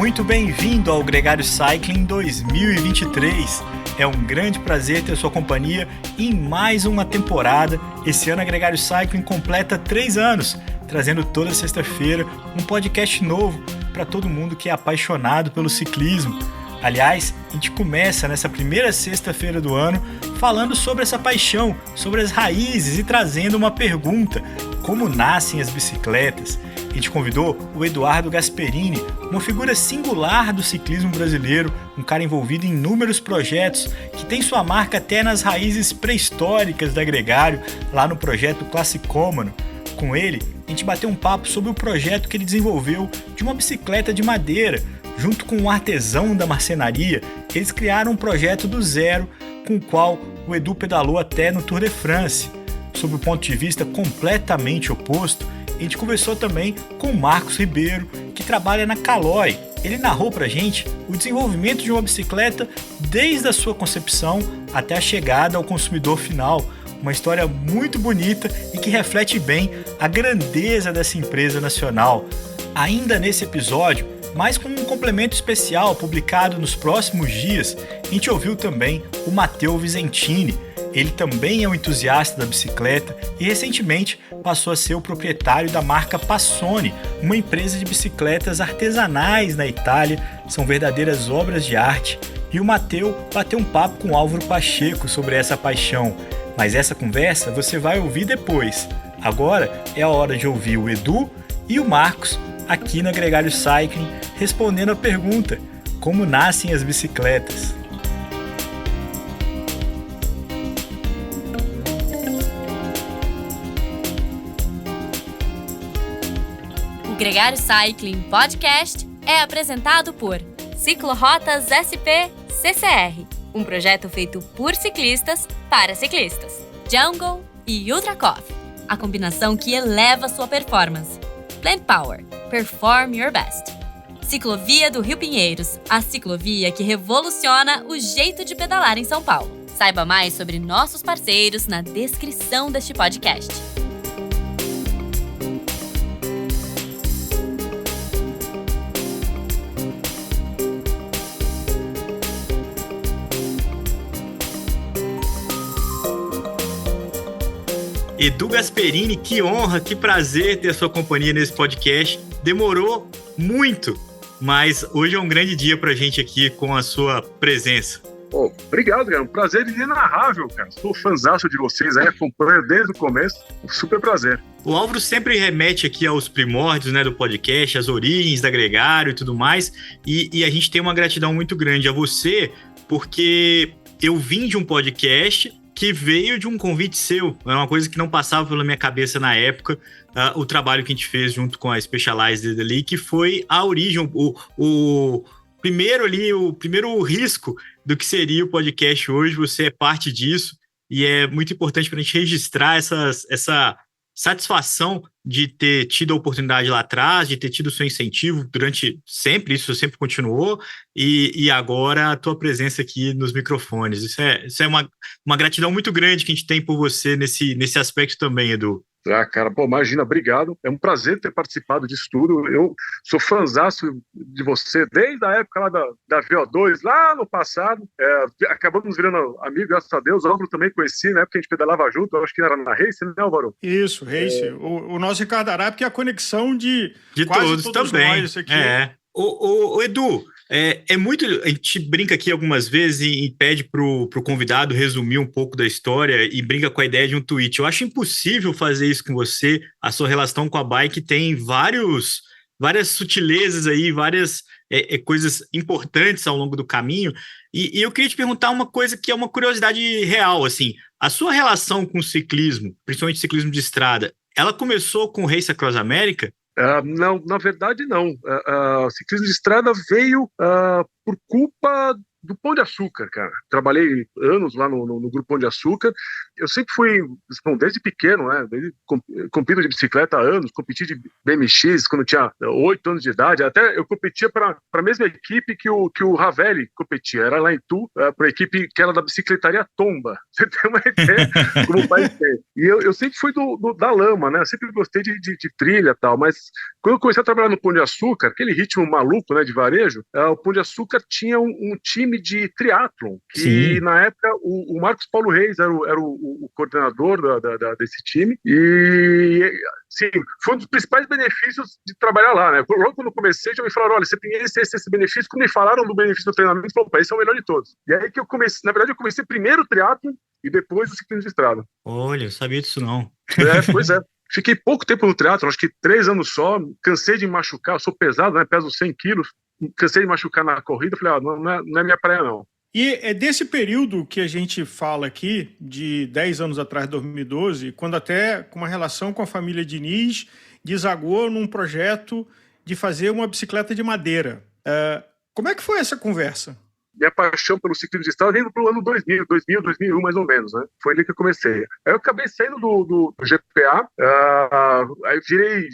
muito bem-vindo ao Gregário Cycling 2023. É um grande prazer ter sua companhia em mais uma temporada. Esse ano a Gregário Cycling completa 3 anos, trazendo toda sexta-feira um podcast novo para todo mundo que é apaixonado pelo ciclismo. Aliás, a gente começa nessa primeira sexta-feira do ano falando sobre essa paixão, sobre as raízes e trazendo uma pergunta: como nascem as bicicletas? A gente convidou o Eduardo Gasperini, uma figura singular do ciclismo brasileiro, um cara envolvido em inúmeros projetos, que tem sua marca até nas raízes pré-históricas da Gregário, lá no projeto Classicômano. Com ele, a gente bateu um papo sobre o projeto que ele desenvolveu de uma bicicleta de madeira. Junto com um artesão da marcenaria, eles criaram um projeto do zero, com o qual o Edu pedalou até no Tour de France. Sob o ponto de vista completamente oposto, a gente conversou também com o Marcos Ribeiro, que trabalha na Caloi. Ele narrou pra gente o desenvolvimento de uma bicicleta desde a sua concepção até a chegada ao consumidor final. Uma história muito bonita e que reflete bem a grandeza dessa empresa nacional. Ainda nesse episódio, mas com um complemento especial publicado nos próximos dias, a gente ouviu também o Matteo Visentini. Ele também é um entusiasta da bicicleta e recentemente passou a ser o proprietário da marca Passoni, uma empresa de bicicletas artesanais na Itália. São verdadeiras obras de arte. E o Matteo bateu um papo com o Álvaro Pacheco sobre essa paixão. Mas essa conversa você vai ouvir depois. Agora é a hora de ouvir o Edu e o Marcos aqui na Gregário Cycling, respondendo a pergunta: como nascem as bicicletas? O Gregário Cycling Podcast é apresentado por Ciclorotas SP CCR, um projeto feito por ciclistas para ciclistas. Jungle e Ultra Coffee, a combinação que eleva sua performance. Plant Power, perform your best. Ciclovia do Rio Pinheiros, a ciclovia que revoluciona o jeito de pedalar em São Paulo. Saiba mais sobre nossos parceiros na descrição deste podcast. Edu Gasperini, que honra, que prazer ter a sua companhia nesse podcast. Demorou muito, mas hoje é um grande dia pra gente aqui com a sua presença. Obrigado, cara. Um prazer inenarrável, cara. Sou fãzaço de vocês aí, acompanho desde o começo. Um super prazer. O Álvaro sempre remete aqui aos primórdios, né, do podcast, às origens da Gregário e tudo mais, e a gente tem uma gratidão muito grande a você, porque eu vim de um podcast que veio de um convite seu. É uma coisa que não passava pela minha cabeça na época, o trabalho que a gente fez junto com a Specialized ali, que foi a origem, o primeiro risco do que seria o podcast hoje. Você é parte disso e é muito importante para a gente registrar essa satisfação de ter tido a oportunidade lá atrás, de ter tido o seu incentivo durante sempre, isso sempre continuou, e agora a tua presença aqui nos microfones. Isso é uma gratidão muito grande que a gente tem por você nesse aspecto também, Edu. Cara, imagina, obrigado. É um prazer ter participado disso tudo. Eu sou fãzaço de você desde a época lá da VO2, lá no passado. Acabamos virando amigos, graças a Deus. O Álvaro também conheci, na época a gente pedalava junto. Eu acho que era na Race, né, Álvaro? Isso, Race. O nosso Ricardo Arap, que é a conexão de quase todos também. Nós aqui. O Edu, muito. A gente brinca aqui algumas vezes e pede pro convidado resumir um pouco da história e brinca com a ideia de um tweet. Eu acho impossível fazer isso com você. A sua relação com a bike tem várias sutilezas aí, várias coisas importantes ao longo do caminho. E eu queria te perguntar uma coisa que é uma curiosidade real, assim. A sua relação com o ciclismo, principalmente ciclismo de estrada, ela começou com o Race Across America? Não, na verdade não. O ciclismo de estrada veio por culpa do Pão de Açúcar, cara. Trabalhei anos lá no Grupo Pão de Açúcar. Eu sempre fui, desde pequeno, né? Compito de bicicleta há anos, competi de BMX quando eu tinha 8 anos de idade. Até eu competia para a mesma equipe que o Ravelli competia. Era lá em Itu, para a equipe que era da bicicletaria Tomba. Você tem uma ideia como o país tem. E eu sempre fui da lama, né? Eu sempre gostei de trilha e tal, mas quando eu comecei a trabalhar no Pão de Açúcar, aquele ritmo maluco, né, de varejo, o Pão de Açúcar tinha um time de triatlon, que Sim. na época o Marcos Paulo Reis era o coordenador desse time, e sim, foi um dos principais benefícios de trabalhar lá, né? Logo quando eu comecei, já me falaram, olha, você tem esse benefício, quando me falaram do benefício do treinamento, eu falei, esse é o melhor de todos. E aí que eu comecei, na verdade eu comecei primeiro o triatlon e depois o ciclismo de estrada. Olha, eu sabia disso não. Pois é. Fiquei pouco tempo no triatlo, acho que 3 anos só, cansei de me machucar, eu sou pesado, né, peso 100 quilos, cansei de machucar na corrida, falei, não é minha praia não. E é desse período que a gente fala aqui, de 10 anos atrás, 2012, quando até com uma relação com a família Diniz, desagou num projeto de fazer uma bicicleta de madeira. Como é que foi essa conversa? Minha paixão pelo ciclismo de estrada veio pro ano 2001 mais ou menos, né? Foi ali que eu comecei. Aí eu acabei saindo do GPA, aí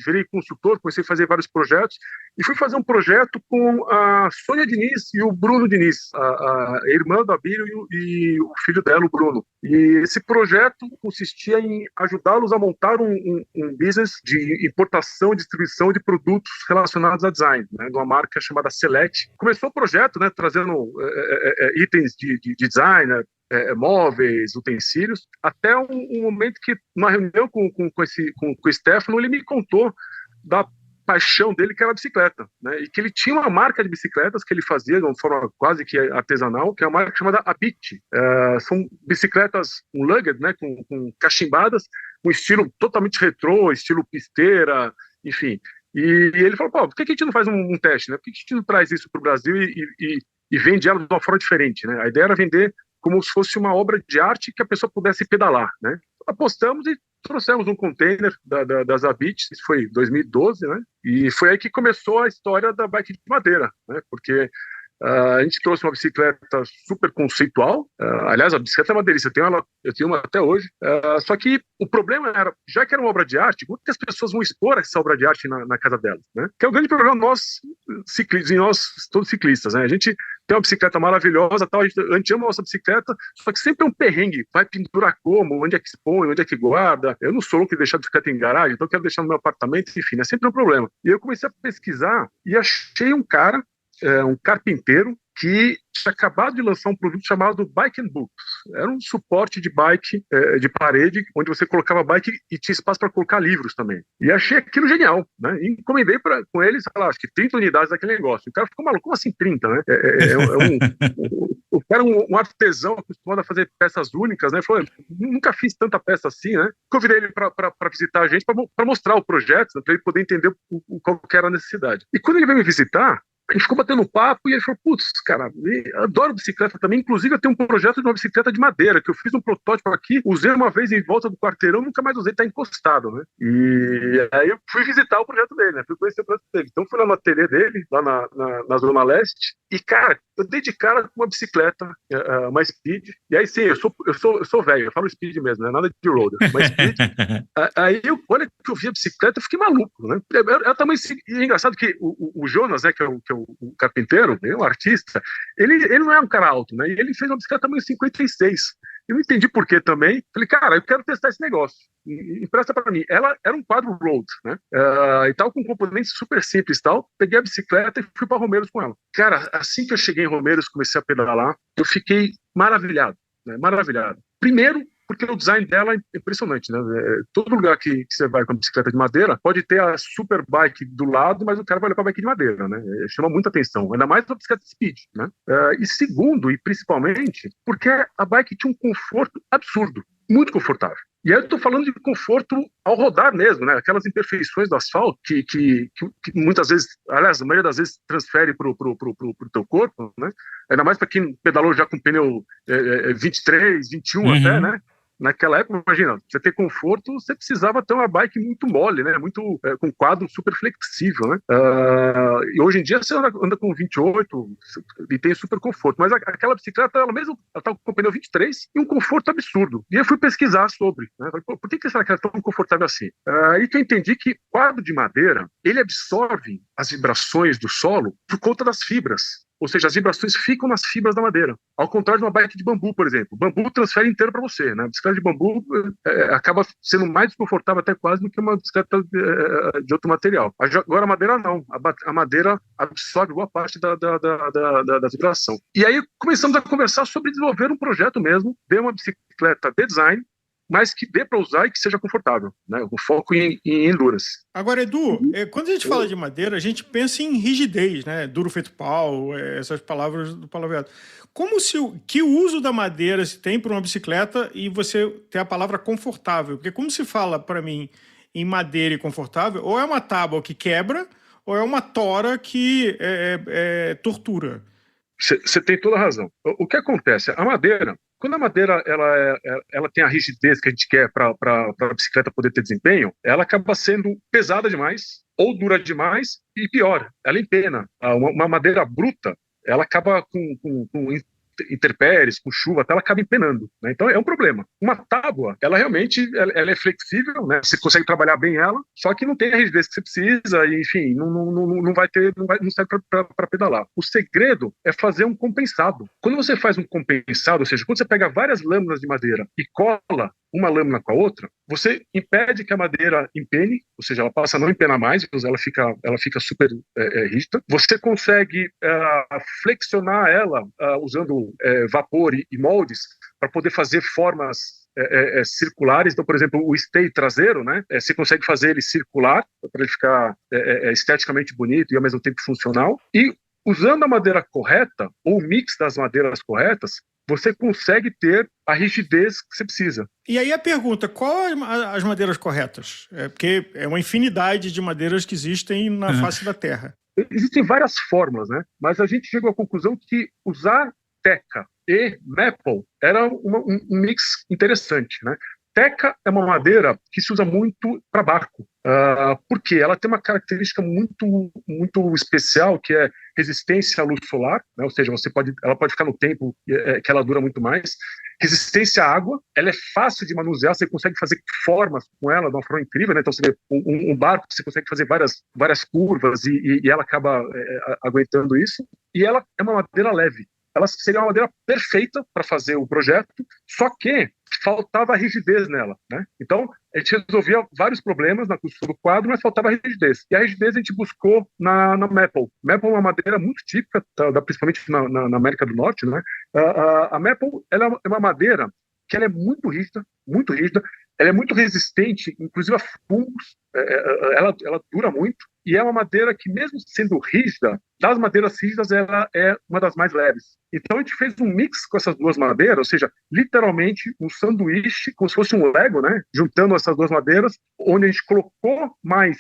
virei consultor, comecei a fazer vários projetos e fui fazer um projeto com a Sônia Diniz e o Bruno Diniz, a irmã da Abílio e o filho dela, o Bruno. E esse projeto consistia em ajudá-los a montar um business de importação e distribuição de produtos relacionados a design, né? De uma marca chamada Select. Começou o projeto, né? Trazendo itens de design, móveis, utensílios, até um momento que, numa reunião com o Stefano, ele me contou da paixão dele, que era a bicicleta, né? E que ele tinha uma marca de bicicletas que ele fazia de uma forma quase que artesanal, que é uma marca chamada Abit. São bicicletas lugged, né? Com cachimbadas, um estilo totalmente retrô, estilo pisteira, enfim. E ele falou, por que a gente não faz um teste, né? Por que a gente não traz isso para o Brasil e vende ela de uma forma diferente, né? A ideia era vender como se fosse uma obra de arte que a pessoa pudesse pedalar, né? Apostamos e trouxemos um container das Abit, isso foi em 2012, né? E foi aí que começou a história da bike de madeira, né? Porque a gente trouxe uma bicicleta super conceitual. Aliás, a bicicleta é uma delícia, eu tenho uma até hoje. Só que o problema era, já que era uma obra de arte, muitas pessoas vão expor essa obra de arte na casa delas, né? Que é o grande problema nós todos ciclistas, né? A gente tem uma bicicleta maravilhosa, tal, a gente ama a nossa bicicleta, só que sempre é um perrengue. Vai pendurar como? Onde é que expõe? Onde é que guarda? Eu não sou louco de deixar a bicicleta em garagem, então eu quero deixar no meu apartamento, enfim, é sempre um problema. E eu comecei a pesquisar e achei um cara, um carpinteiro, que tinha acabado de lançar um produto chamado Bike and Books. Era um suporte de bike, de parede, onde você colocava a bike e tinha espaço para colocar livros também. E achei aquilo genial, né? E encomendei com eles, sei lá, acho que 30 unidades daquele negócio. O cara ficou maluco, como assim 30, né? O cara é um artesão acostumado a fazer peças únicas, né? Falou, nunca fiz tanta peça assim, né? Convidei ele para visitar a gente, para mostrar o projeto, né? Para ele poder entender qual que era a necessidade. E quando ele veio me visitar, a gente ficou batendo papo e ele falou, putz, cara, eu adoro bicicleta também, inclusive eu tenho um projeto de uma bicicleta de madeira, que eu fiz um protótipo aqui, usei uma vez em volta do quarteirão, nunca mais usei, tá encostado, né? E aí eu fui visitar o projeto dele, né? Fui conhecer o projeto dele. Então fui lá no ateliê dele, lá na Zona Leste, e cara, eu dei de cara com uma bicicleta, uma Speed, e aí sim, eu sou velho, eu falo Speed mesmo, né? Nada de road, uma Speed. Aí olha que eu vi a bicicleta, eu fiquei maluco, né? É também, e é engraçado que o Jonas, né, que é o carpinteiro, o artista, ele não é um cara alto, né? E ele fez uma bicicleta tamanho 56. Eu não entendi por que também. Falei, cara, eu quero testar esse negócio. Empresta para mim. Ela era um quadro road, né? E tal, com componentes super simples e tal. Peguei a bicicleta e fui para Romeiros com ela. Cara, assim que eu cheguei em Romeiros, comecei a pedalar, eu fiquei maravilhado, né? Maravilhado. Primeiro, porque o design dela é impressionante, né? Todo lugar que você vai com a bicicleta de madeira pode ter a super bike do lado, mas o cara vai olhar para a bike de madeira, né? Chama muita atenção, ainda mais a bicicleta speed, né? E segundo, e principalmente, porque a bike tinha um conforto absurdo, muito confortável. E aí eu estou falando de conforto ao rodar mesmo, né? Aquelas imperfeições do asfalto que muitas vezes, aliás, a maioria das vezes transfere pro teu corpo, né? Ainda mais para quem pedalou já com pneu 23, 21 até, né? Naquela época, imagina, você ter conforto, você precisava ter uma bike muito mole, né? Muito, com quadro super flexível, né? E hoje em dia você anda com 28 e tem super conforto, mas aquela bicicleta, ela mesmo, ela estava com o pneu 23 e um conforto absurdo. E eu fui pesquisar sobre, né? Por que será que ela é tão confortável assim? E que eu entendi que quadro de madeira, ele absorve as vibrações do solo por conta das fibras. Ou seja, as vibrações ficam nas fibras da madeira. Ao contrário de uma bike de bambu, por exemplo. O bambu transfere inteiro para você, né? A bicicleta de bambu acaba sendo mais desconfortável até quase do que uma bicicleta de outro material. Agora a madeira não. A madeira absorve boa parte da vibração. E aí começamos a conversar sobre desenvolver um projeto mesmo de uma bicicleta de design, mas que dê para usar e que seja confortável, né? O foco em endurance. Agora, Edu, quando a gente fala de madeira, a gente pensa em rigidez, né? Duro feito pau, essas palavras do palavreado. Que uso da madeira se tem para uma bicicleta e você tem a palavra confortável? Porque como se fala para mim em madeira e confortável, ou é uma tábua que quebra, ou é uma tora que tortura. Você tem toda a razão. O que acontece? A madeira, quando a madeira ela tem a rigidez que a gente quer para a bicicleta poder ter desempenho, ela acaba sendo pesada demais ou dura demais e pior, ela empena. Uma madeira bruta, ela acaba com intempéries, com chuva, até ela acaba empenando, né? Então é um problema. Uma tábua, ela realmente ela é flexível, né? Você consegue trabalhar bem ela, só que não tem a rigidez que você precisa, e, enfim, não serve para pedalar. O segredo é fazer um compensado. Quando você faz um compensado, ou seja, quando você pega várias lâminas de madeira e cola uma lâmina com a outra, você impede que a madeira empene, ou seja, ela passa a não empenar mais, ela fica super rígida. Você consegue flexionar ela usando vapor e moldes para poder fazer formas circulares. Então, por exemplo, o stay traseiro, né? Você consegue fazer ele circular para ele ficar esteticamente bonito e ao mesmo tempo funcional. E usando a madeira correta, ou o mix das madeiras corretas, você consegue ter a rigidez que você precisa. E aí a pergunta, qual as madeiras corretas? Porque é uma infinidade de madeiras que existem na face da Terra. Existem várias fórmulas, né? Mas a gente chegou à conclusão que usar teca e maple era um mix interessante, né? Teca é uma madeira que se usa muito para barco, porque ela tem uma característica muito, muito especial, que é resistência à luz solar, né? Ou seja, ela pode ficar no tempo que ela dura muito mais. Resistência à água, ela é fácil de manusear, você consegue fazer formas com ela de uma forma incrível, né? Então você vê um barco, você consegue fazer várias curvas e ela acaba aguentando isso. E ela é uma madeira leve. Ela seria uma madeira perfeita para fazer o projeto, só que faltava rigidez nela, né? Então, a gente resolvia vários problemas na construção do quadro, mas faltava rigidez. E a rigidez a gente buscou na maple. Maple é uma madeira muito típica, principalmente na América do Norte, né? A maple, ela é uma madeira que ela é muito rígida, ela é muito resistente, inclusive a fungos, ela dura muito, e é uma madeira que, mesmo sendo rígida, das madeiras rígidas, ela é uma das mais leves. Então a gente fez um mix com essas duas madeiras, ou seja, literalmente um sanduíche, como se fosse um Lego, né? Juntando essas duas madeiras, onde a gente colocou mais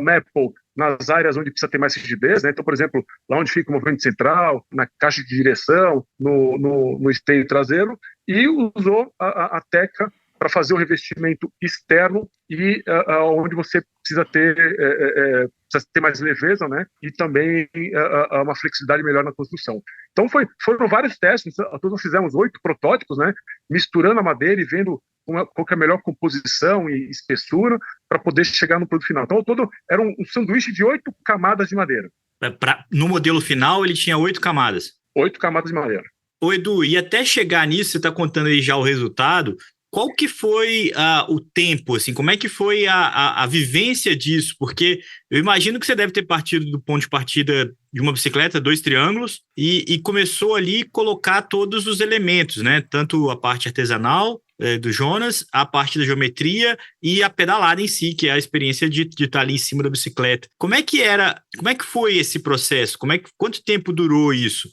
maple nas áreas onde precisa ter mais rigidez, né? Então, por exemplo, lá onde fica o movimento central, na caixa de direção, no esteio traseiro, e usou a teca para fazer o revestimento externo e onde você precisa ter mais leveza, né? E também uma flexibilidade melhor na construção. Então foram vários testes, todos nós fizemos 8 protótipos, né? Misturando a madeira e vendo qual que é a melhor composição e espessura para poder chegar no produto final. Então todo era um sanduíche de 8 camadas de madeira. No modelo final ele tinha 8 camadas. 8 camadas de madeira. Ô Edu, e até chegar nisso, você está contando aí já o resultado. Qual que foi o tempo, assim, como é que foi a vivência disso? Porque eu imagino que você deve ter partido do ponto de partida de uma bicicleta, 2 triângulos, e começou ali a colocar todos os elementos, né? Tanto a parte artesanal do Jonas, a parte da geometria e a pedalada em si, que é a experiência de estar ali em cima da bicicleta. Como é que foi esse processo? Quanto tempo durou isso?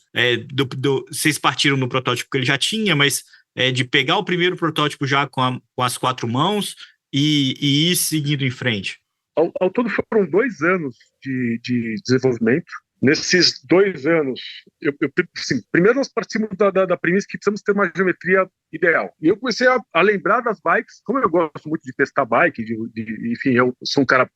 Vocês partiram no protótipo que ele já tinha, mas de pegar o primeiro protótipo já com as 4 mãos e ir seguindo em frente? Ao todo foram 2 anos de desenvolvimento. Nesses 2 anos, assim, primeiro nós partimos da premissa que precisamos ter uma geometria ideal. E eu comecei a lembrar das bikes, como eu gosto muito de testar bike, enfim, eu sou um cara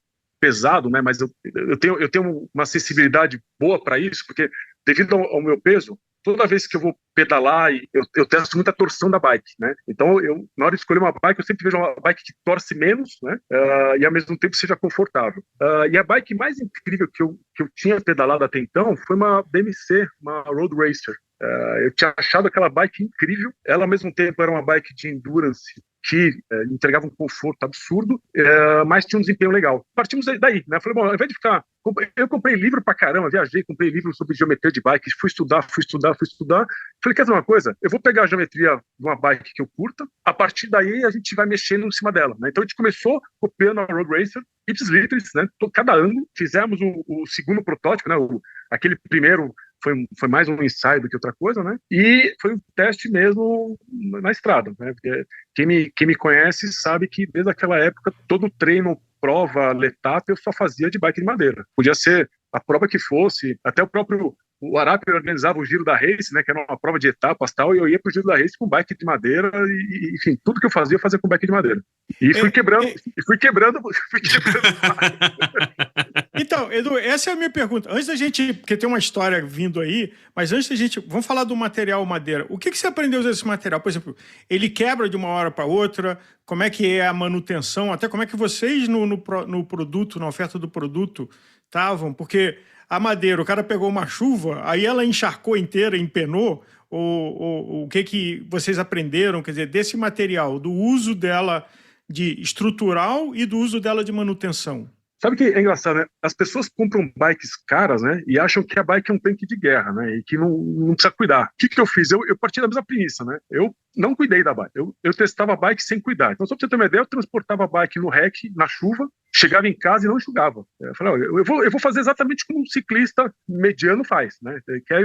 pesado, né? Mas eu tenho uma sensibilidade boa para isso, porque devido ao meu peso, toda vez que eu vou pedalar, eu testo muita torção da bike, né? Então, na hora de escolher uma bike, eu sempre vejo uma bike que torce menos, né? E ao mesmo tempo seja confortável. E a bike mais incrível que eu tinha pedalado até então foi uma BMC, uma Road Racer. Eu tinha achado aquela bike incrível. Ela, ao mesmo tempo, era uma bike de endurance que entregava um conforto absurdo, mas tinha um desempenho legal. Partimos daí, né? Falei, bom, ao invés de ficar... Eu comprei livro pra caramba, viajei, comprei livro sobre geometria de bike, fui estudar. Falei, quer dizer uma coisa? Eu vou pegar a geometria de uma bike que eu curta, a partir daí a gente vai mexendo em cima dela, né? Então a gente começou copiando a Road Racer, ipsis né? Cada ano, fizemos o segundo protótipo, né? Aquele primeiro foi mais um ensaio do que outra coisa, né? E foi um teste mesmo na estrada, né? Porque quem me conhece sabe que desde aquela época todo treino, prova, letap, eu só fazia de bike de madeira. Podia ser a prova que fosse, até o Arap organizava o Giro da Race, né, que era uma prova de etapas e tal, e eu ia pro Giro da Race com bike de madeira, e enfim, tudo que eu fazia com bike de madeira. E fui quebrando. Então, Edu, essa é a minha pergunta. Antes da gente, porque tem uma história vindo aí, mas antes da gente, vamos falar do material madeira. O que você aprendeu a usar esse material? Por exemplo, ele quebra de uma hora para outra? Como é que é a manutenção? Até como é que vocês no produto, na oferta do produto, estavam? Porque a madeira, o cara pegou uma chuva, aí ela encharcou inteira, empenou. O que vocês aprenderam, quer dizer, desse material, do uso dela de estrutural e do uso dela de manutenção? Sabe que é engraçado, né? As pessoas compram bikes caras, né? E acham que a bike é um tanque de guerra, né? E que não precisa cuidar. O que eu fiz? Eu parti da mesma premissa, né? Eu não cuidei da bike. Eu testava a bike sem cuidar. Então, só pra você ter uma ideia, eu transportava a bike no rec, na chuva, chegava em casa e não enxugava. Eu falei, eu vou fazer exatamente como um ciclista mediano faz, né? Ele quer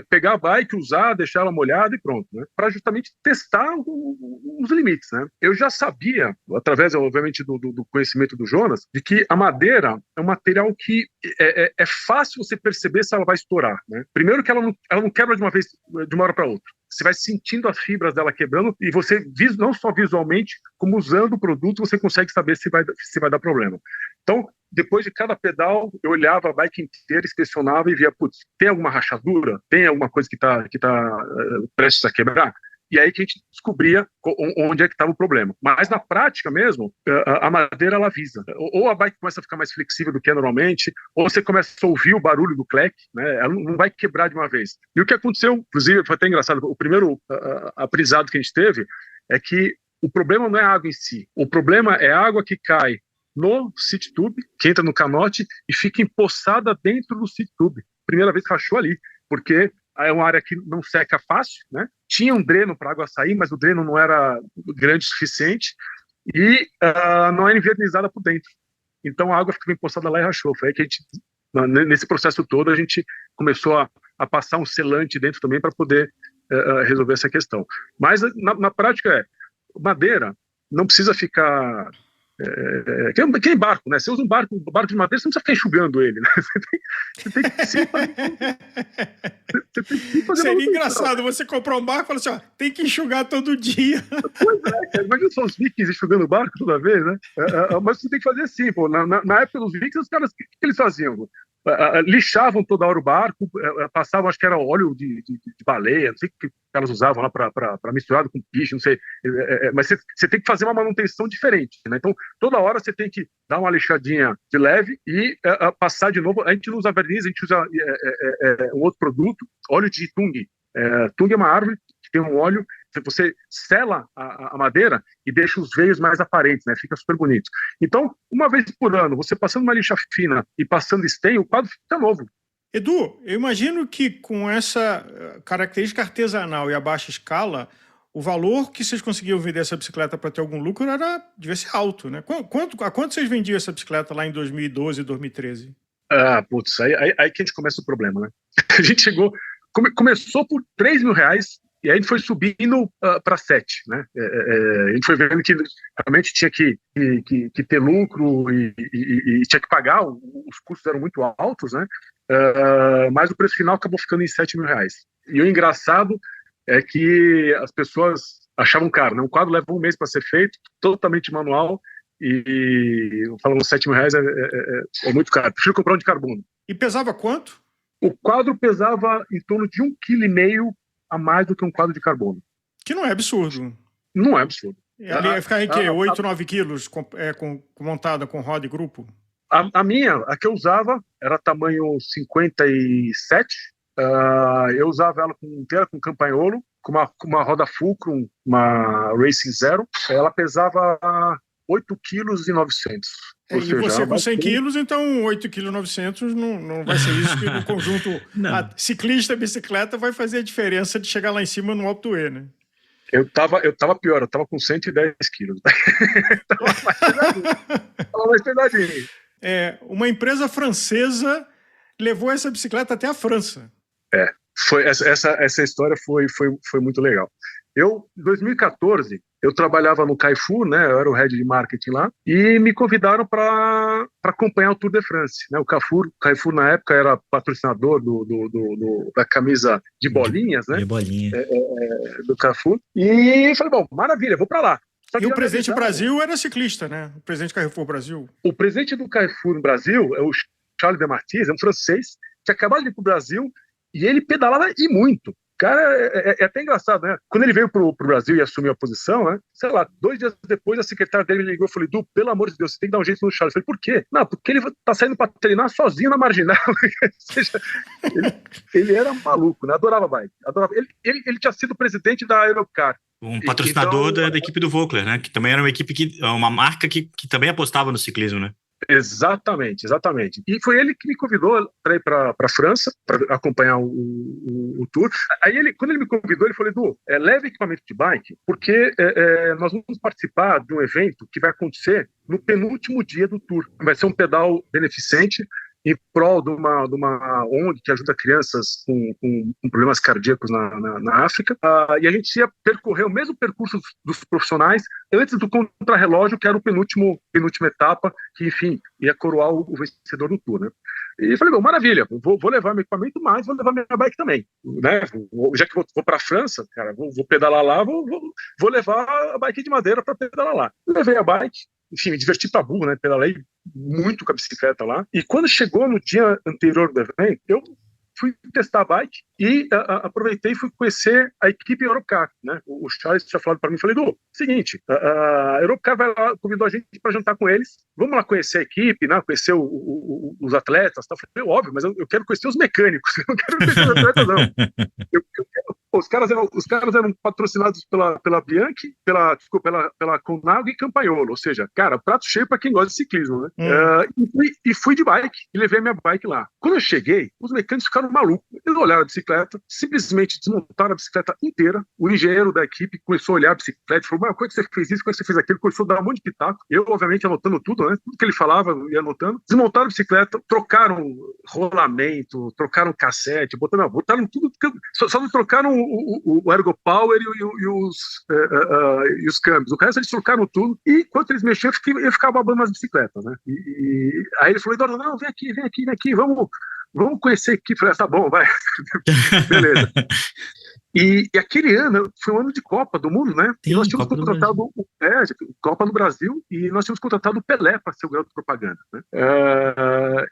pegar a bike, usar, deixar ela molhada e pronto, né? Para justamente testar os limites, né? Eu já sabia, através, obviamente, do conhecimento do Jonas, de que a madeira é um material que é fácil você perceber se ela vai estourar, né? Primeiro que ela não quebra de uma hora para outra. Você vai sentindo as fibras dela quebrando e você, não só visualmente, como usando o produto, você consegue saber se vai dar problema. Então, depois de cada pedal, eu olhava a bike inteira, inspecionava e via, putz, tem alguma rachadura? Tem alguma coisa que tá prestes a quebrar? E aí que a gente descobria onde é que estava o problema. Mas na prática mesmo, a madeira ela avisa. Ou a bike começa a ficar mais flexível do que é normalmente, ou você começa a ouvir o barulho do clack, né? Ela não vai quebrar de uma vez. E o que aconteceu, inclusive, foi até engraçado, o primeiro aprendizado que a gente teve é que o problema não é a água em si. O problema é a água que cai no seat tube, que entra no canote e fica empoçada dentro do seat tube. Primeira vez que rachou ali, porque é uma área que não seca fácil, né? Tinha um dreno para a água sair, mas o dreno não era grande o suficiente e não era invernizada por dentro. Então a água ficava empoçada lá e rachou. Foi aí que a gente, nesse processo todo, a gente começou a passar um selante dentro também para poder resolver essa questão. Mas na prática madeira não precisa ficar... que é barco, né? Você usa um barco de madeira, você não precisa ficar enxugando ele, né? Você tem que fazer. Seria engraçado você comprar um barco e falar assim, tem que enxugar todo dia. Pois cara, imagina só os vikings enxugando o barco toda vez, né? Mas você tem que fazer assim, pô. Na época dos vikings, os caras, o que eles faziam? Lixavam toda hora o barco, passavam, acho que era óleo de baleia, não sei o que os caras usavam lá para misturado com piche, não sei. Mas você tem que fazer uma manutenção diferente, né? Então, toda hora você tem que dar uma lixadinha de leve e passar de novo. A gente não usa verniz, a gente usa um outro produto, óleo de tung. Tung é uma árvore que tem um óleo, você sela a madeira e deixa os veios mais aparentes, né? Fica super bonito. Então, uma vez por ano, você passando uma lixa fina e passando stain, o quadro fica novo. Edu, eu imagino que com essa característica artesanal e a baixa escala, o valor que vocês conseguiam vender essa bicicleta para ter algum lucro devia ser alto, né? A quanto vocês vendiam essa bicicleta lá em 2012, 2013? Putz, aí que a gente começa o problema, né? A gente começou por R$3.000 e aí a gente foi subindo para 7, né? A gente foi vendo que realmente tinha que ter lucro e tinha que pagar, os custos eram muito altos, né? mas o preço final acabou ficando em R$7.000. E o engraçado é que as pessoas achavam caro, né? Um quadro leva um mês para ser feito, totalmente manual, e falando R$7.000 é muito caro. Prefiro comprar um de carbono. E pesava quanto? O quadro pesava em torno de 1,5 kg a mais do que um quadro de carbono. Que não é absurdo. Não é absurdo. Ali vai ficar em quê? 8, 9 quilos montada com roda e grupo? A minha, a que eu usava, era tamanho 57. Eu usava ela inteira com campanholo, com uma roda Fulcrum, uma Racing Zero. Ela pesava 8,9 kg. E você com 100 quilos, então 8,9 kg não vai ser isso que no conjunto ciclista, bicicleta vai fazer a diferença de chegar lá em cima no Alto E, né? Eu tava pior, eu tava com 110 quilos. Tava mais pesadinho. Uma empresa francesa levou essa bicicleta até a França. Essa história foi muito legal. Em 2014, eu trabalhava no Carrefour, né? Eu era o head de marketing lá, e me convidaram para acompanhar o Tour de France, né? O Carrefour na época era patrocinador da camisa de bolinhas, né? De bolinha. Do Carrefour. E falei, bom, maravilha, vou para lá. E o presidente do Brasil era ciclista, né? O presidente do Carrefour Brasil. O presidente do Carrefour Brasil é o Charles de Martins, é um francês que acabou de ir para o Brasil e ele pedalava e muito. Cara, é até engraçado, né? Quando ele veio pro Brasil e assumiu a posição, né? Sei lá, 2 dias depois a secretária dele me ligou e falou: Du, pelo amor de Deus, você tem que dar um jeito no Charles. Eu falei, por quê? Não, porque ele tá saindo pra treinar sozinho na marginal. Ou seja, ele era maluco, né? Adorava bike. Ele tinha sido presidente da Europcar. Um patrocinador da equipe do Voeckler, né? Que também era uma marca que também apostava no ciclismo, né? Exatamente. E foi ele que me convidou para ir para a França, para acompanhar o tour. Aí, quando ele me convidou, ele falou: Edu, leve equipamento de bike, porque nós vamos participar de um evento que vai acontecer no penúltimo dia do tour. Vai ser um pedal beneficente em prol de uma ONG que ajuda crianças com problemas cardíacos na África. E a gente ia percorrer o mesmo percurso dos profissionais antes do contrarrelógio, que era o penúltima etapa, que, enfim, ia coroar o vencedor do Tour, né? E falei, bom, maravilha, vou levar meu equipamento, mas vou levar minha bike também, né? Já que vou para a França, cara, vou pedalar lá, vou levar a bike de madeira para pedalar lá. Levei a bike, enfim, me diverti pra burro, né? Pedalei muito com a bicicleta lá. E quando chegou no dia anterior do evento, eu fui testar a bike e aproveitei e fui conhecer a equipe Europcar, né? O Charles tinha falado para mim, falei, seguinte, a Europcar vai lá, convidou a gente para jantar com eles, vamos lá conhecer a equipe, né? Conhecer os atletas, tá? Eu falei, óbvio, mas eu quero conhecer os mecânicos, eu não quero conhecer os atletas, não. Os caras eram patrocinados pela Bianchi, pela Colnago e Campagnolo, ou seja, cara, prato cheio para quem gosta de ciclismo, né? E fui de bike e levei a minha bike lá. Quando eu cheguei, os mecânicos ficaram malucos. Eles olharam a bicicleta, simplesmente desmontaram a bicicleta inteira. O engenheiro da equipe começou a olhar a bicicleta e falou: mas como é que você fez isso? Como é que você fez aquilo? Começou a dar um monte de pitaco. Eu, obviamente, anotando tudo, né? Tudo que ele falava, eu ia anotando. Desmontaram a bicicleta, trocaram rolamento, trocaram cassete, botaram tudo. Só não trocaram o Ergo Power e os câmbios. O resto eles trocaram tudo. E enquanto eles mexiam, eu ficava babando nas bicicletas, né? Aí ele falou: Eduardo, não, vem aqui, vamos conhecer aqui. Falei, tá bom, vai. Beleza. E aquele ano foi um ano de Copa do Mundo, né? Sim, e nós tínhamos Copa contratado Copa no Brasil, e nós tínhamos contratado o Pelé para ser o garoto propaganda, né?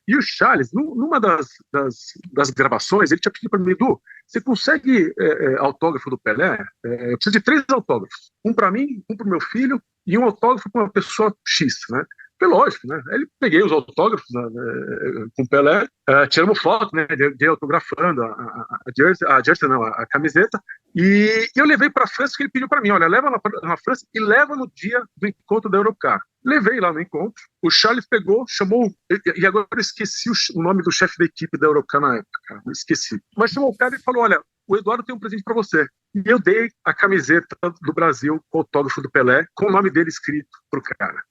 E o Charles, numa das gravações, ele tinha pedido para mim: Edu, você consegue autógrafo do Pelé? Eu preciso de 3 autógrafos. Um para mim, um para o meu filho e um autógrafo para uma pessoa X, né? Foi lógico, né? Aí peguei os autógrafos com o Pelé, tiramos foto, né? De autografando a camiseta, e eu levei para a França, que ele pediu para mim: olha, leva na França e leva no dia do encontro da Europcar. Levei lá no encontro, o Charles pegou, chamou, e agora eu esqueci o nome do chefe da equipe da Europcar na época, cara, esqueci. Mas chamou o cara e falou: olha, o Eduardo tem um presente para você. E eu dei a camiseta do Brasil com o autógrafo do Pelé, com o nome dele escrito pro cara.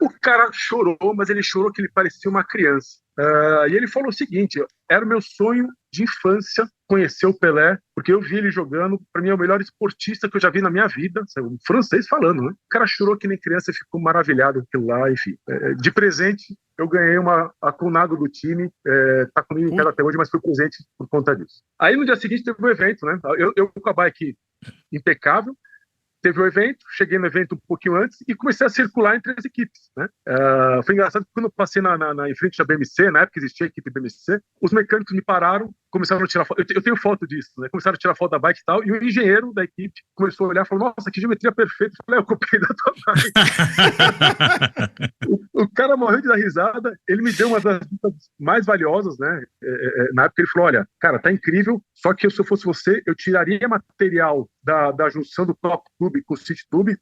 O cara chorou, mas ele chorou que ele parecia uma criança. E ele falou o seguinte: era o meu sonho de infância conhecer o Pelé, porque eu vi ele jogando. Para mim é o melhor esportista que eu já vi na minha vida. Um francês falando, né? O cara chorou que nem criança e ficou maravilhado com aquilo lá. Enfim, de presente, eu ganhei a Colnago do time, tá comigo em casa até hoje, mas foi presente por conta disso. Aí no dia seguinte teve um evento, né? Eu com a bike impecável, teve o evento, cheguei no evento um pouquinho antes e comecei a circular entre as equipes, né? Foi engraçado que quando eu passei em frente da BMC, na época existia a equipe BMC, os mecânicos me pararam, começaram a tirar foto, eu tenho foto disso, né? Começaram a tirar foto da bike e tal, e o engenheiro da equipe começou a olhar e falou, nossa, que geometria perfeita. Eu falei, eu copiei da tua bike. o cara morreu de dar risada, ele me deu uma das dicas mais valiosas, né? Na época ele falou, olha, cara, tá incrível, só que se eu fosse você, eu tiraria material da junção do top tube com o city tube,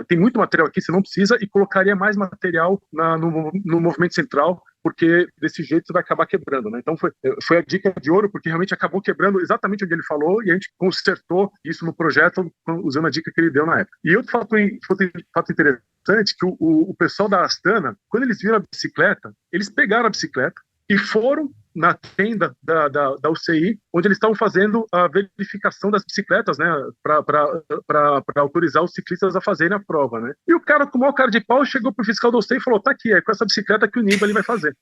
tem muito material aqui, você não precisa, e colocaria mais material no movimento central, porque desse jeito você vai acabar quebrando, né? Então foi a dica de ouro, porque realmente acabou quebrando exatamente onde ele falou, e a gente consertou isso no projeto usando a dica que ele deu na época. E outro fato interessante, que o pessoal da Astana, quando eles viram a bicicleta, eles pegaram a bicicleta e foram na tenda da UCI, onde eles estavam fazendo a verificação das bicicletas, né, para autorizar os ciclistas a fazerem a prova, né. E o cara, com o maior cara de pau, chegou pro fiscal da UCI e falou, tá aqui, é com essa bicicleta que o Nibali vai fazer.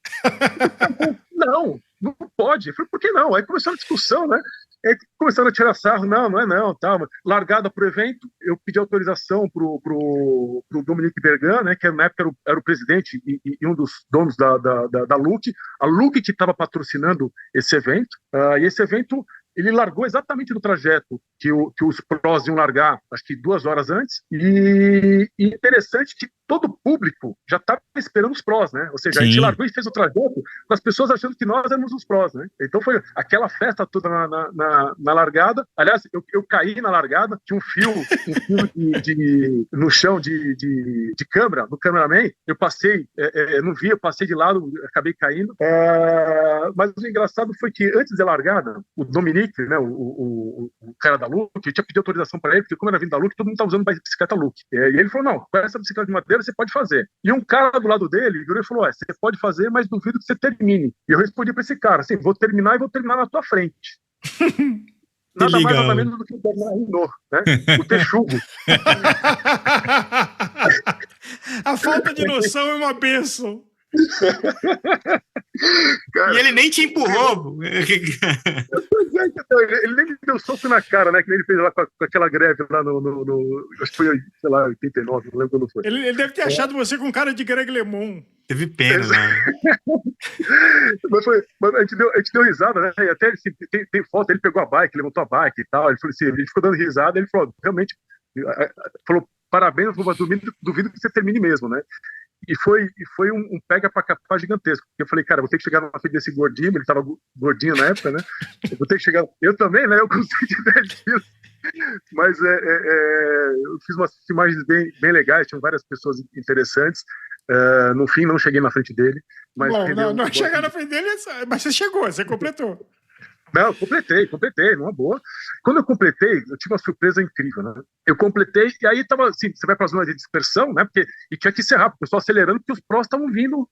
Não pode. Eu falei, por que não? Aí começou a discussão, né. Aí começaram a tirar sarro, não é não, tá. Largada pro evento, eu pedi autorização pro Dominique Bergan, né, que na época era o presidente e um dos donos da Look, a Look que estava patrocinando esse evento, e esse evento ele largou exatamente no trajeto que os prós iam largar, acho que 2 horas antes, e interessante que todo o público já estava esperando os prós, né? Ou seja, a gente largou e fez o trajeto com as pessoas achando que nós éramos os prós, né? Então foi aquela festa toda na largada. Aliás, eu caí na largada, tinha um fio no chão de câmera, no cameraman, eu passei, não vi, eu passei de lado, acabei caindo. Mas o engraçado foi que antes da largada, o Dominique, né, o cara da Look, eu tinha pedido autorização para ele, porque como era vindo da Look, todo mundo estava usando bicicleta Look. E ele falou, não, com essa bicicleta de madeira você pode fazer. E um cara do lado dele virou e falou, você pode fazer, mas duvido que você termine. E eu respondi para esse cara, assim, vou terminar na tua frente. Nada mais, nada menos do que o Bernard Hinault, né? O texugo. A falta de noção é uma bênção. Cara, e ele nem te empurrou. Ele nem me deu soco na cara, né? Que ele fez lá com aquela greve lá no acho que foi, sei lá, 89, não lembro quando foi. Ele deve ter achado você com cara de Greg LeMond. Teve pena, né? mas a gente deu risada, né? E até tem foto, ele pegou a bike, levantou a bike e tal. Ele falou assim, ele ficou dando risada, ele falou, realmente, falou, parabéns, duvido que você termine mesmo, né? E foi um pega pra capar gigantesco. Eu falei, cara, vou ter que chegar na frente desse gordinho, ele tava gordinho na época, né? Eu vou ter que chegar. Eu também, né? Eu consegui 10 quilos. Mas eu fiz umas filmagens bem legais, tinham várias pessoas interessantes. No fim, não cheguei na frente dele. Mas bom, não chegar na frente dele, mas você chegou, você completou. Não, completei, numa boa. Quando eu completei, eu tive uma surpresa incrível, né? Eu completei, e aí tava assim, você vai para a zona de dispersão, né? E tinha que ser rápido, o pessoal acelerando, porque os prós estavam vindo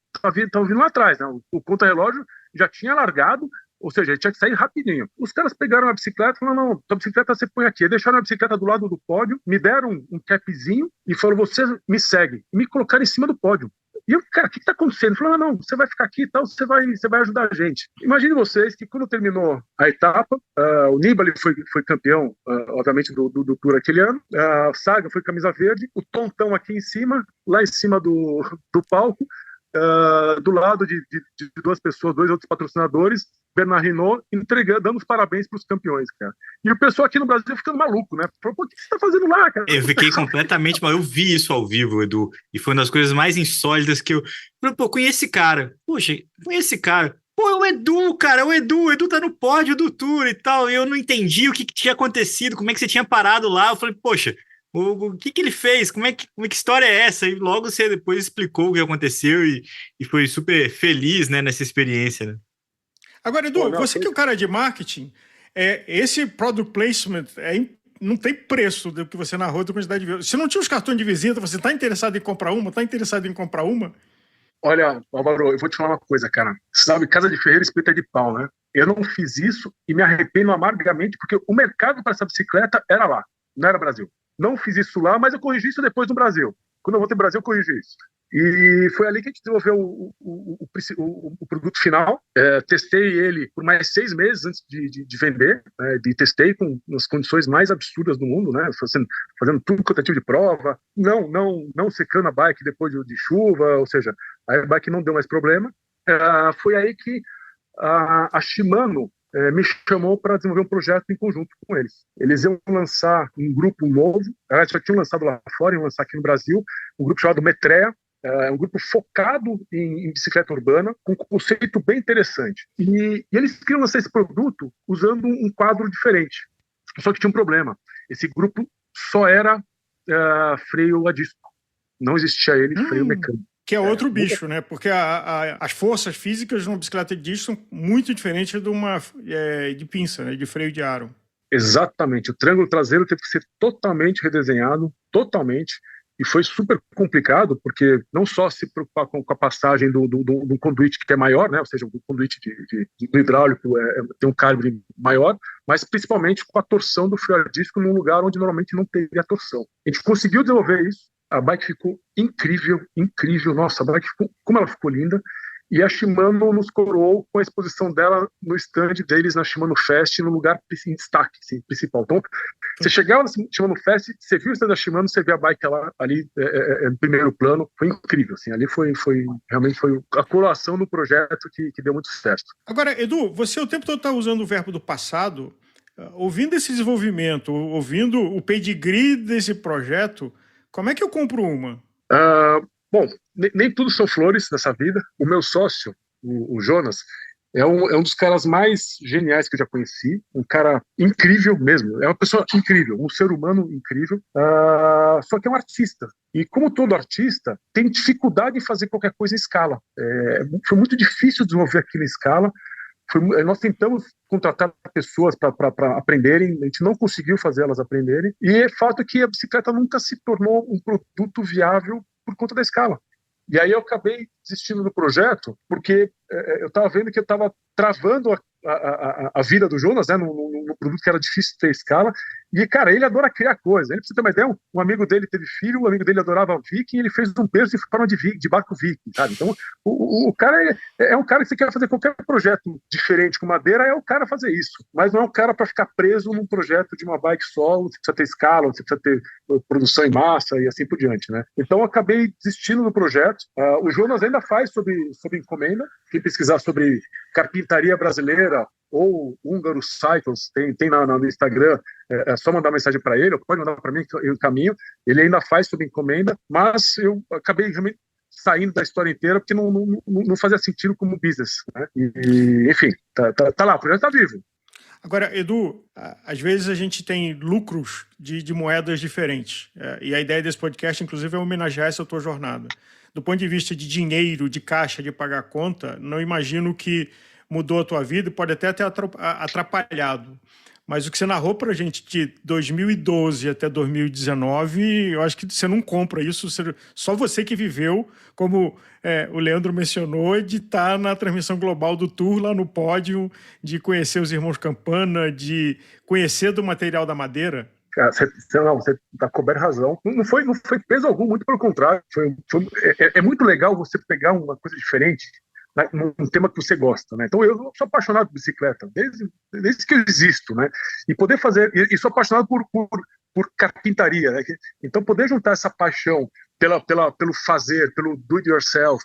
lá atrás, né? O contra-relógio já tinha largado, ou seja, ele tinha que sair rapidinho. Os caras pegaram a bicicleta e falaram, não, tua bicicleta você põe aqui. Aí deixaram a bicicleta do lado do pódio, me deram um capzinho e falaram, você me segue. E me colocaram em cima do pódio. E eu, cara, o que está acontecendo? Ele falou, não, você vai ficar aqui e tal, você vai ajudar a gente. Imagine vocês que quando terminou a etapa, o Nibali foi campeão, obviamente, do Tour aquele ano, a Saga foi camisa verde, o Tontão aqui em cima, lá em cima do palco, do lado de 2 pessoas, 2 outros patrocinadores, Bernard Hinault, dando os parabéns para os campeões, cara. E o pessoal aqui no Brasil ficando maluco, né? Falou, pô, o que você tá fazendo lá, cara? Eu fiquei completamente maluco. Eu vi isso ao vivo, Edu, e foi uma das coisas mais insólitas que eu... Pô, conheci esse cara. Poxa, conheci esse cara. Pô, é o Edu, cara, o Edu tá no pódio do Tour e tal, e eu não entendi o que tinha acontecido, como é que você tinha parado lá. Eu falei, poxa, o que ele fez? Como é que história é essa? E logo você depois explicou o que aconteceu e foi super feliz, né, nessa experiência, né? Agora, Edu, você que é o cara de marketing, esse product placement não tem preço do que você narrou da quantidade de... Você não tinha os cartões de visita, você está interessado em comprar uma? Está interessado em comprar uma? Olha, Álvaro, eu vou te falar uma coisa, cara. Você sabe, casa de ferreiro, espeta de pau, né? Eu não fiz isso e me arrependo amargamente, porque o mercado para essa bicicleta era lá, não era Brasil. Não fiz isso lá, mas eu corrigi isso depois no Brasil. Quando eu voltei pro Brasil, eu corrigi isso. E foi ali que a gente desenvolveu o produto final. Testei ele por mais 6 meses antes de vender. Testei com as condições mais absurdas do mundo, né? Fazendo tudo quanto é tipo de prova. Não secando a bike depois de chuva. Ou seja, a bike não deu mais problema. Foi aí que a Shimano me chamou para desenvolver um projeto em conjunto com eles. Eles iam lançar um grupo novo. Eles já tinham lançado lá fora, iam lançar aqui no Brasil, um grupo chamado Metrea. É um grupo focado em bicicleta urbana, com um conceito bem interessante. E eles queriam lançar esse produto usando um quadro diferente. Só que tinha um problema. Esse grupo só era freio a disco. Não existia freio mecânico. Que é outro bicho, né? Porque as forças físicas de uma bicicleta de disco são muito diferentes de uma de pinça, né? De freio de aro. Exatamente. O triângulo traseiro teve que ser totalmente redesenhado, totalmente. E foi super complicado, porque não só se preocupar com a passagem do conduíte que é maior, né? Ou seja, o conduíte do hidráulico tem um calibre maior, mas principalmente com a torção do freio a disco num lugar onde normalmente não teria torção. A gente conseguiu desenvolver isso, a bike ficou incrível. Nossa, a bike como ela ficou linda. E a Shimano nos coroou com a exposição dela no stand deles na Shimano Fest, no lugar em destaque, assim, principal. Então, você chegava na Shimano Fest, você viu o stand da Shimano, você vê a bike ali no primeiro plano, foi incrível, assim, ali realmente foi a coroação do projeto que deu muito sucesso. Agora, Edu, você o tempo todo está usando o verbo do passado, ouvindo esse desenvolvimento, ouvindo o pedigree desse projeto, como é que eu compro uma? Bom, nem tudo são flores nessa vida. O meu sócio, o Jonas, é um dos caras mais geniais que eu já conheci. Um cara incrível mesmo. É uma pessoa incrível, um ser humano incrível. Só que é um artista. E como todo artista, tem dificuldade em fazer qualquer coisa em escala. Foi muito difícil desenvolver aquilo em escala. Nós tentamos contratar pessoas para aprenderem, a gente não conseguiu fazer elas aprenderem. E é fato que a bicicleta nunca se tornou um produto viável por conta da escala. E aí eu acabei desistindo do projeto, porque eu estava vendo que eu estava travando a vida do Jonas, né, num produto que era difícil de ter escala. E, cara, ele adora criar coisas. Ele, pra você ter uma ideia, um amigo dele teve filho, o amigo dele adorava Viking, e ele fez um berço de forma de barco Viking, sabe? Então, o cara é um cara que você quer fazer qualquer projeto diferente com madeira, é o cara fazer isso. Mas não é um cara para ficar preso num projeto de uma bike solo, você precisa ter escala, você precisa ter produção em massa e assim por diante, né? Então, eu acabei desistindo do projeto. O Jonas ainda faz sob encomenda. Quem pesquisar sobre carpintaria brasileira ou Húngaro Cycles, tem no Instagram, é só mandar mensagem para ele, ou pode mandar para mim que eu encaminho. Ele ainda faz sob encomenda, mas eu acabei realmente saindo da história inteira porque não fazia sentido como business, né? Enfim, tá lá, o projeto tá vivo. Agora, Edu, às vezes a gente tem lucros de moedas diferentes, e a ideia desse podcast, inclusive, é homenagear essa tua jornada. Do ponto de vista de dinheiro, de caixa, de pagar conta, não imagino que mudou a tua vida e pode até ter atrapalhado. Mas o que você narrou pra gente de 2012 até 2019, eu acho que você não compra isso, só você que viveu, como o Leandro mencionou, de estar na transmissão global do Tour, lá no pódio, de conhecer os irmãos Campana, de conhecer do material da madeira. Você está coberto razão. Não foi peso algum, muito pelo contrário. É muito legal você pegar uma coisa diferente, né, num tema que você gosta, né? Então eu sou apaixonado por bicicleta desde que eu existo, né? E poder fazer, e sou apaixonado por carpintaria, né? Então poder juntar essa paixão pelo fazer, pelo do it yourself,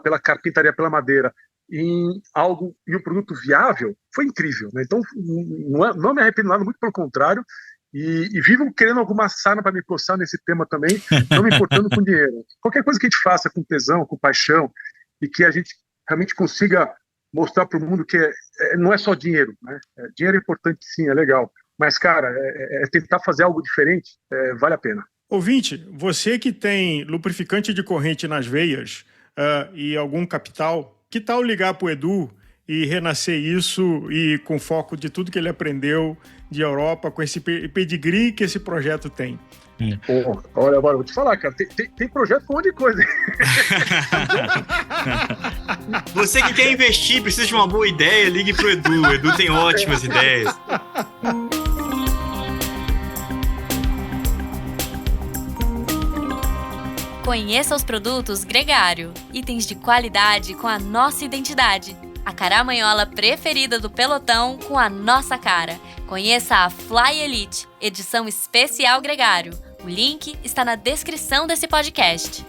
pela carpintaria, pela madeira, em um produto viável, foi incrível, né? Então não me arrependo nada, muito pelo contrário. E vivo querendo alguma sarna para me coçar nesse tema também, não me importando com dinheiro. Qualquer coisa que a gente faça com tesão, com paixão, e que a gente realmente consiga mostrar para o mundo que não é só dinheiro, né? Dinheiro é importante sim, é legal, mas, cara, tentar fazer algo diferente, vale a pena. Ouvinte, você que tem lubrificante de corrente nas veias e algum capital, que tal ligar para o Edu e renascer isso, e com foco de tudo que ele aprendeu de Europa, com esse pedigree que esse projeto tem? Olha, agora vou te falar, cara, tem projeto com um monte de coisa. Você que quer investir, precisa de uma boa ideia, ligue pro Edu. O Edu tem ótimas ideias. Conheça os produtos Gregário, itens de qualidade com a nossa identidade. A caramanhola preferida do pelotão com a nossa cara. Conheça a Fly Elite, edição especial Gregário. O link está na descrição desse podcast.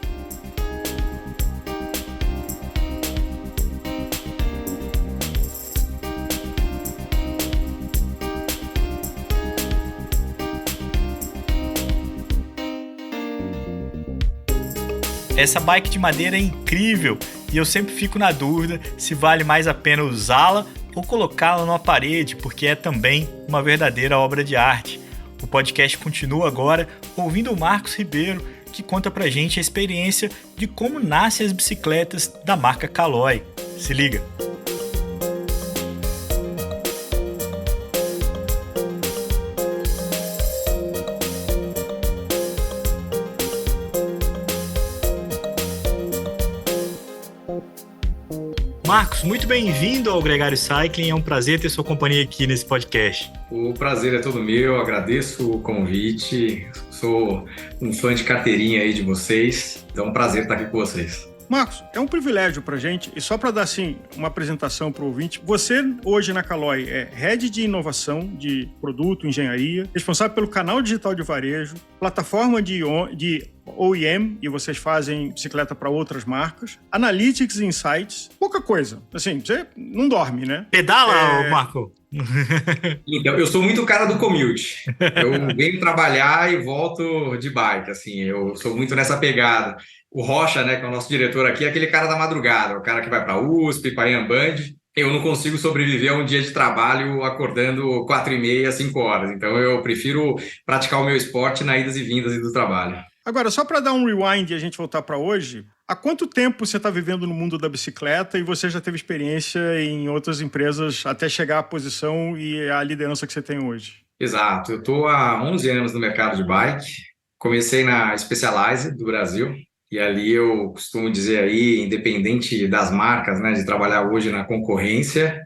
Essa bike de madeira é incrível e eu sempre fico na dúvida se vale mais a pena usá-la ou colocá-la numa parede, porque é também uma verdadeira obra de arte. O podcast continua agora ouvindo o Marcos Ribeiro, que conta pra gente a experiência de como nascem as bicicletas da marca Caloi. Se liga! Marcos, muito bem-vindo ao Gregário Cycling, é um prazer ter sua companhia aqui nesse podcast. O prazer é todo meu, agradeço o convite, sou um fã de carteirinha aí de vocês, então é um prazer estar aqui com vocês. Marcos, é um privilégio para a gente, e só para dar assim, uma apresentação para o ouvinte, você hoje na Caloi é Head de Inovação de Produto, Engenharia, responsável pelo canal digital de varejo, plataforma de OEM, e vocês fazem bicicleta para outras marcas, Analytics e Insights, pouca coisa, assim, você não dorme, né? Pedala, Marco? Então, eu sou muito cara do commute, eu venho trabalhar e volto de bike, assim, eu sou muito nessa pegada. O Rocha, né, que é o nosso diretor aqui, é aquele cara da madrugada, o cara que vai para a USP, para a Iamband. Eu não consigo sobreviver a um dia de trabalho acordando 4h30, 5 horas. Então, eu prefiro praticar o meu esporte na idas e vindas do trabalho. Agora, só para dar um rewind e a gente voltar para hoje, há quanto tempo você está vivendo no mundo da bicicleta e você já teve experiência em outras empresas até chegar à posição e à liderança que você tem hoje? Exato. Eu estou há 11 anos no mercado de bike. Comecei na Specialized do Brasil. E ali eu costumo dizer aí, independente das marcas, né, de trabalhar hoje na concorrência,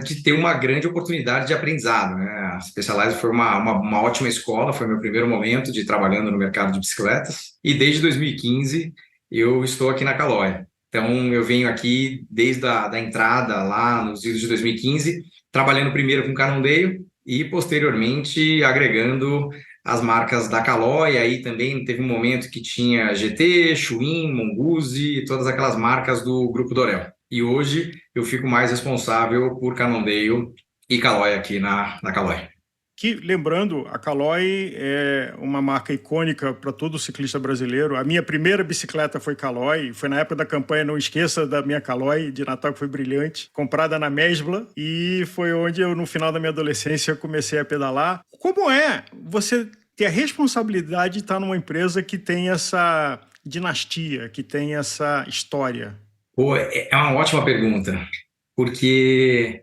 de ter uma grande oportunidade de aprendizado, né? A Specialized foi uma ótima escola, foi meu primeiro momento de trabalhando no mercado de bicicletas. E desde 2015 eu estou aqui na Caloi. Então eu venho aqui desde a entrada lá nos idos de 2015, trabalhando primeiro com Cannondale e posteriormente agregando as marcas da Caloi. Aí também teve um momento que tinha GT, Schwinn, Mongoose, todas aquelas marcas do Grupo Dorel. E hoje eu fico mais responsável por Cannondale e Caloi aqui na Caloi. Que, lembrando, a Caloi é uma marca icônica para todo ciclista brasileiro. A minha primeira bicicleta foi Caloi, foi na época da campanha Não Esqueça da Minha Caloi, de Natal, que foi brilhante, comprada na Mesbla, e foi onde eu, no final da minha adolescência, comecei a pedalar. Como é você ter a responsabilidade de estar numa empresa que tem essa dinastia, que tem essa história? Pô, é uma ótima pergunta, porque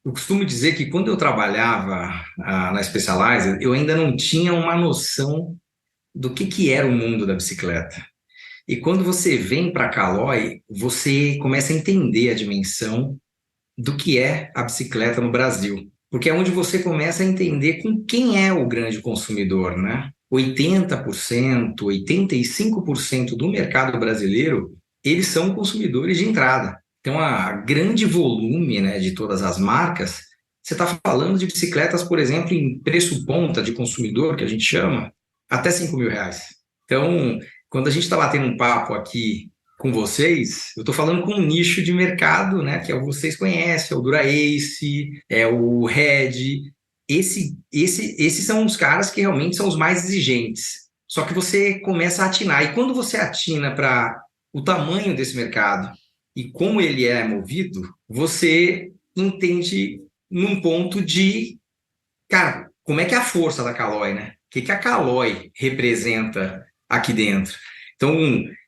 eu costumo dizer que quando eu trabalhava na Specialized, eu ainda não tinha uma noção do que era o mundo da bicicleta. E quando você vem para a Caloi, você começa a entender a dimensão do que é a bicicleta no Brasil. Porque é onde você começa a entender com quem é o grande consumidor, né? 80%, 85% do mercado brasileiro, eles são consumidores de entrada. Então, a grande volume, né, de todas as marcas, você está falando de bicicletas, por exemplo, em preço ponta de consumidor, que a gente chama, até R$5.000. Então, quando a gente está batendo um papo aqui com vocês, eu estou falando com um nicho de mercado, né, que vocês conhecem, é o Dura-Ace, é o Red. Esses são os caras que realmente são os mais exigentes. Só que você começa a atinar. E quando você atina para o tamanho desse mercado e como ele é movido, você entende num ponto de, cara, como é que é a força da Caloi, né? O que a Caloi representa aqui dentro? Então,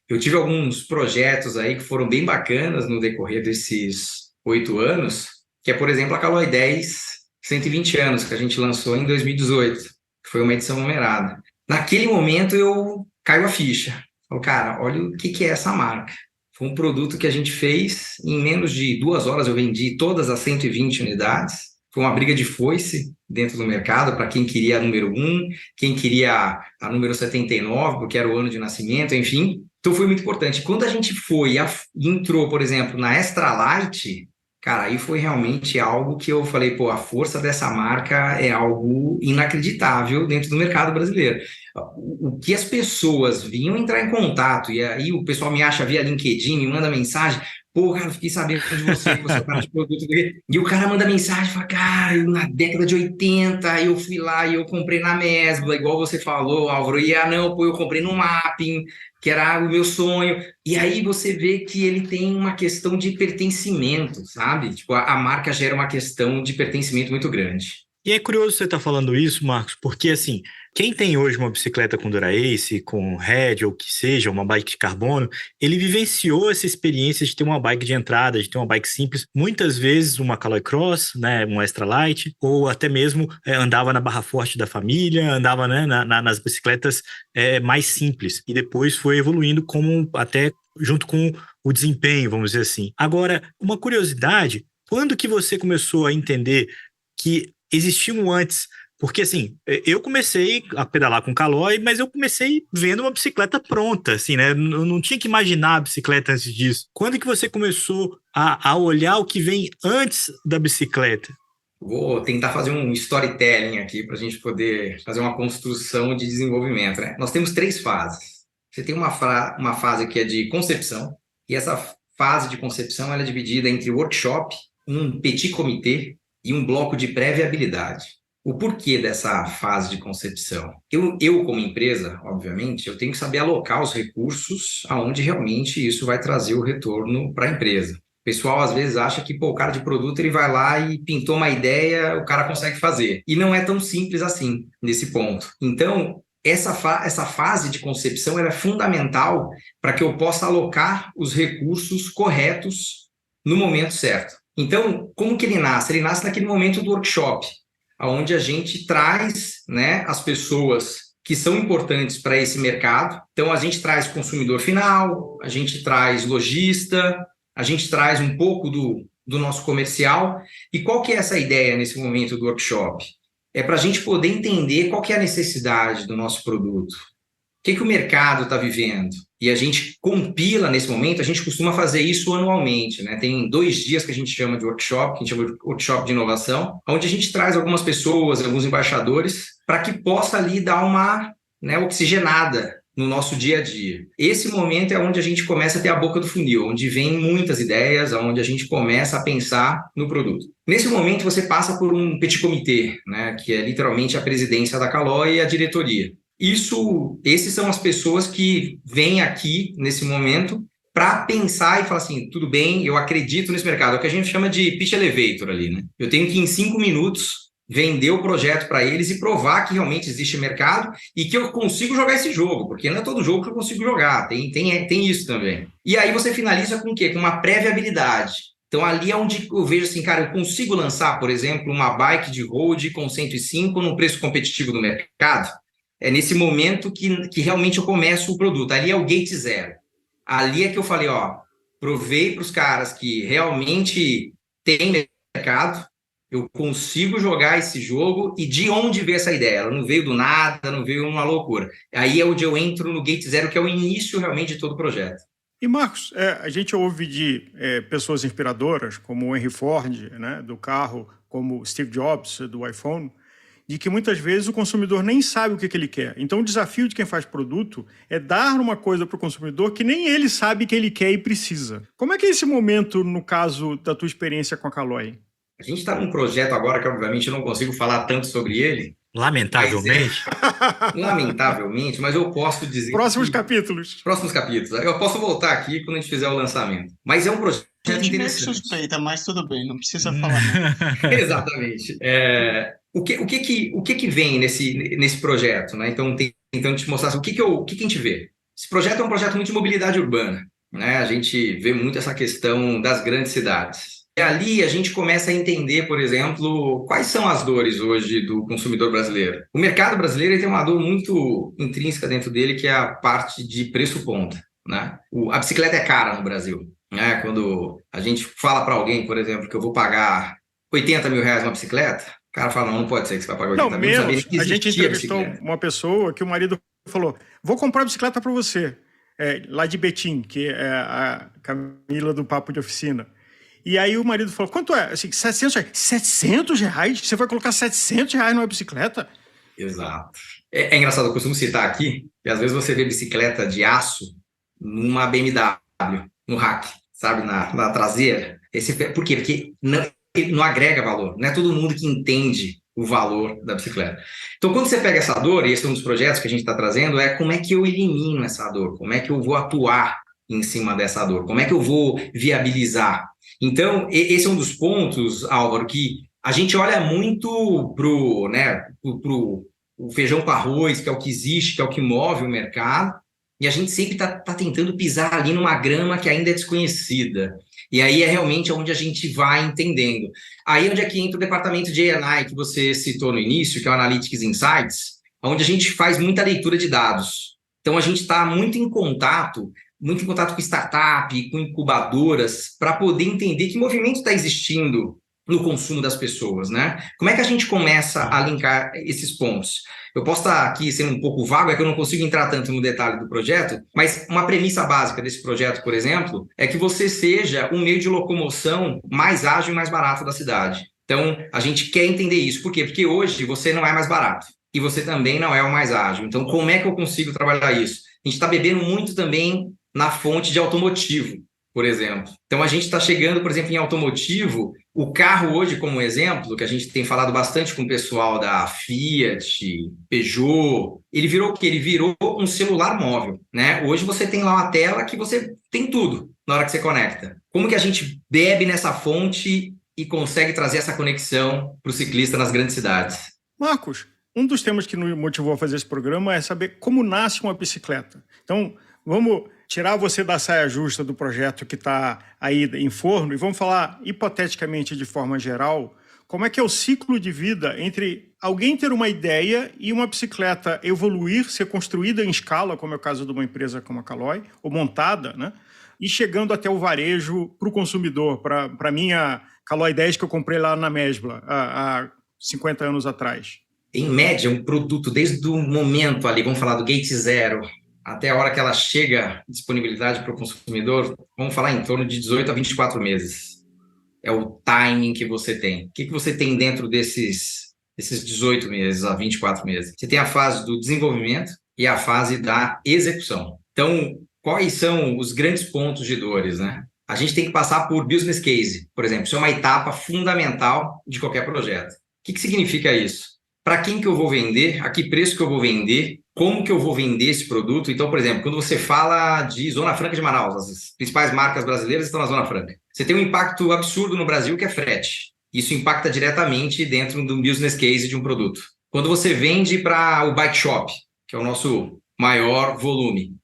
eu tive alguns projetos aí que foram bem bacanas no decorrer desses 8 anos, que é, por exemplo, a Caloi 10 120 anos, que a gente lançou em 2018, que foi uma edição numerada. Naquele momento, eu caio a ficha. Falo, cara, olha o que é essa marca. Foi um produto que a gente fez, em menos de 2 horas eu vendi todas as 120 unidades. Foi uma briga de foice dentro do mercado para quem queria a número 1, quem queria a número 79, porque era o ano de nascimento, enfim. Então foi muito importante. Quando a gente entrou, por exemplo, na Extra Light, cara, aí foi realmente algo que eu falei, pô, a força dessa marca é algo inacreditável dentro do mercado brasileiro. O que as pessoas vinham entrar em contato, e aí o pessoal me acha via LinkedIn, me manda mensagem, pô, cara, eu fiquei sabendo de você, que você é o cara de produto. E o cara manda mensagem, fala, cara, na década de 80, eu fui lá e eu comprei na Mesbla, igual você falou, Álvaro, e não, pô, eu comprei no Mapping, que era o meu sonho. E aí você vê que ele tem uma questão de pertencimento, sabe? Tipo, a marca gera uma questão de pertencimento muito grande. E é curioso você estar falando isso, Marcos, porque assim, quem tem hoje uma bicicleta com Dura-Ace, com Red ou que seja, uma bike de carbono, ele vivenciou essa experiência de ter uma bike de entrada, de ter uma bike simples, muitas vezes uma Caloi Cross, né, uma Extra Light, ou até mesmo andava na barra forte da família, andava, né, nas bicicletas mais simples, e depois foi evoluindo como até junto com o desempenho, vamos dizer assim. Agora, uma curiosidade, quando que você começou a entender que existiam antes? Porque, assim, eu comecei a pedalar com Caloi, mas eu comecei vendo uma bicicleta pronta, assim, né? Eu não tinha que imaginar a bicicleta antes disso. Quando que você começou a olhar o que vem antes da bicicleta? Vou tentar fazer um storytelling aqui para a gente poder fazer uma construção de desenvolvimento, né? Nós temos 3 fases. Você tem uma fase que é de concepção, e essa fase de concepção ela é dividida entre workshop, um petit comité e um bloco de pré-viabilidade. O porquê dessa fase de concepção? Eu, como empresa, obviamente, eu tenho que saber alocar os recursos aonde realmente isso vai trazer o retorno para a empresa. O pessoal, às vezes, acha que o cara de produto ele vai lá e pintou uma ideia, o cara consegue fazer. E não é tão simples assim, nesse ponto. Então, essa fase de concepção é fundamental para que eu possa alocar os recursos corretos no momento certo. Então, como que ele nasce? Ele nasce naquele momento do workshop, onde a gente traz, né, as pessoas que são importantes para esse mercado. Então, a gente traz consumidor final, a gente traz lojista, a gente traz um pouco do nosso comercial. E qual que é essa ideia nesse momento do workshop? É para a gente poder entender qual que é a necessidade do nosso produto. O que o mercado está vivendo? E a gente compila nesse momento, a gente costuma fazer isso anualmente, né? Tem 2 dias que a gente chama de workshop, que a gente chama de workshop de inovação, onde a gente traz algumas pessoas, alguns embaixadores, para que possa ali dar uma, né, oxigenada no nosso dia a dia. Esse momento é onde a gente começa a ter a boca do funil, onde vem muitas ideias, onde a gente começa a pensar no produto. Nesse momento você passa por um petit comité, né, que é literalmente a presidência da Caloi e a diretoria. Esses são as pessoas que vêm aqui nesse momento para pensar e falar assim, tudo bem, eu acredito nesse mercado. É o que a gente chama de pitch elevator ali, né? Eu tenho que, em 5 minutos, vender o projeto para eles e provar que realmente existe mercado e que eu consigo jogar esse jogo, porque não é todo jogo que eu consigo jogar, tem isso também. E aí você finaliza com o quê? Com uma pré-viabilidade. Então, ali é onde eu vejo assim, cara, eu consigo lançar, por exemplo, uma bike de road com 105 no preço competitivo do mercado? É nesse momento que realmente eu começo o produto. Ali é o gate zero. Ali é que eu falei, ó, provei para os caras que realmente tem mercado, eu consigo jogar esse jogo e de onde veio essa ideia? Ela não veio do nada, não veio uma loucura. Aí é onde eu entro no gate zero, que é o início realmente de todo o projeto. E, Marcos, a gente ouve de pessoas inspiradoras, como o Henry Ford, né, do carro, como o Steve Jobs, do iPhone, de que muitas vezes o consumidor nem sabe o que ele quer. Então, o desafio de quem faz produto é dar uma coisa para o consumidor que nem ele sabe que ele quer e precisa. Como é que é esse momento, no caso da tua experiência com a Caloi? A gente está num projeto agora que, obviamente, eu não consigo falar tanto sobre ele. Lamentavelmente. Lamentavelmente, mas eu posso dizer... Próximos capítulos. Eu posso voltar aqui quando a gente fizer o lançamento. Mas é um projeto interessante. Meio suspeita, mas tudo bem, não precisa falar. Exatamente. O que vem nesse projeto, né? Então, tentando te mostrar assim, o que a gente vê. Esse projeto é um projeto muito de mobilidade urbana, né? A gente vê muito essa questão das grandes cidades. E ali a gente começa a entender, por exemplo, quais são as dores hoje do consumidor brasileiro. O mercado brasileiro tem uma dor muito intrínseca dentro dele, que é a parte de preço ponta, né? A bicicleta é cara no Brasil, né? Quando a gente fala para alguém, por exemplo, que eu vou pagar 80 mil reais uma bicicleta? O cara fala, não pode ser que você vai pagar 80 Não, mil. menos. A gente entrevistou uma pessoa que o marido falou, vou comprar a bicicleta para você, lá de Betim, que é a Camila do Papo de Oficina. E aí o marido falou, quanto é? Assim, 700 reais. 700 reais? Você vai colocar 700 reais numa bicicleta? Exato. É engraçado, eu costumo citar aqui, que às vezes você vê bicicleta de aço numa BMW, no rack, sabe, na traseira. Por quê? Porque ele não agrega valor. Não é todo mundo que entende o valor da bicicleta. Então, quando você pega essa dor, e esse é um dos projetos que a gente está trazendo, é como é que eu elimino essa dor, como é que eu vou atuar em cima dessa dor, como é que eu vou viabilizar. Então, esse é um dos pontos, Álvaro, que a gente olha muito pro o feijão com arroz, que é o que existe, que é o que move o mercado, e a gente sempre está tentando pisar ali numa grama que ainda é desconhecida. E aí é realmente onde a gente vai entendendo. Aí onde é que entra o departamento de A&I que você citou no início, que é o Analytics Insights, onde a gente faz muita leitura de dados. Então a gente está muito em contato com startup, com incubadoras, para poder entender que movimento está existindo no consumo das pessoas, né? Como é que a gente começa a linkar esses pontos? Eu posso estar aqui sendo um pouco vago, é que eu não consigo entrar tanto no detalhe do projeto, mas uma premissa básica desse projeto, por exemplo, é que você seja um meio de locomoção mais ágil e mais barato da cidade. Então, a gente quer entender isso. Por quê? Porque hoje você não é mais barato e você também não é o mais ágil. Então, como é que eu consigo trabalhar isso? A gente está bebendo muito também na fonte de automotivo, por exemplo. Então, a gente está chegando, por exemplo, em automotivo, o carro hoje, como exemplo, que a gente tem falado bastante com o pessoal da Fiat, Peugeot, ele virou o quê? Ele virou um celular móvel, né? Hoje você tem lá uma tela que você tem tudo na hora que você conecta. Como que a gente bebe nessa fonte e consegue trazer essa conexão para o ciclista nas grandes cidades? Marcos, um dos temas que nos motivou a fazer esse programa é saber como nasce uma bicicleta. Então, vamos tirar você da saia justa do projeto que está aí em forno e vamos falar, hipoteticamente, de forma geral, como é que é o ciclo de vida entre alguém ter uma ideia e uma bicicleta evoluir, ser construída em escala, como é o caso de uma empresa como a Caloi, ou montada, né? E chegando até o varejo para o consumidor, para a minha Caloi 10 que eu comprei lá na Mesbla há 50 anos atrás. Em média, um produto, desde o momento ali, vamos falar do Gate Zero, até a hora que ela chega disponibilidade para o consumidor, vamos falar em torno de 18 a 24 meses. É o timing que você tem. O que você tem dentro desses 18 meses a 24 meses? Você tem a fase do desenvolvimento e a fase da execução. Então, quais são os grandes pontos de dores, né? A gente tem que passar por business case, por exemplo. Isso é uma etapa fundamental de qualquer projeto. O que significa isso? Para quem que eu vou vender? A que preço que eu vou vender? Como que eu vou vender esse produto? Então, por exemplo, quando você fala de Zona Franca de Manaus, as principais marcas brasileiras estão na Zona Franca. Você tem um impacto absurdo no Brasil, que é frete. Isso impacta diretamente dentro do business case de um produto. Quando você vende para o bike shop, que é o nosso maior volume,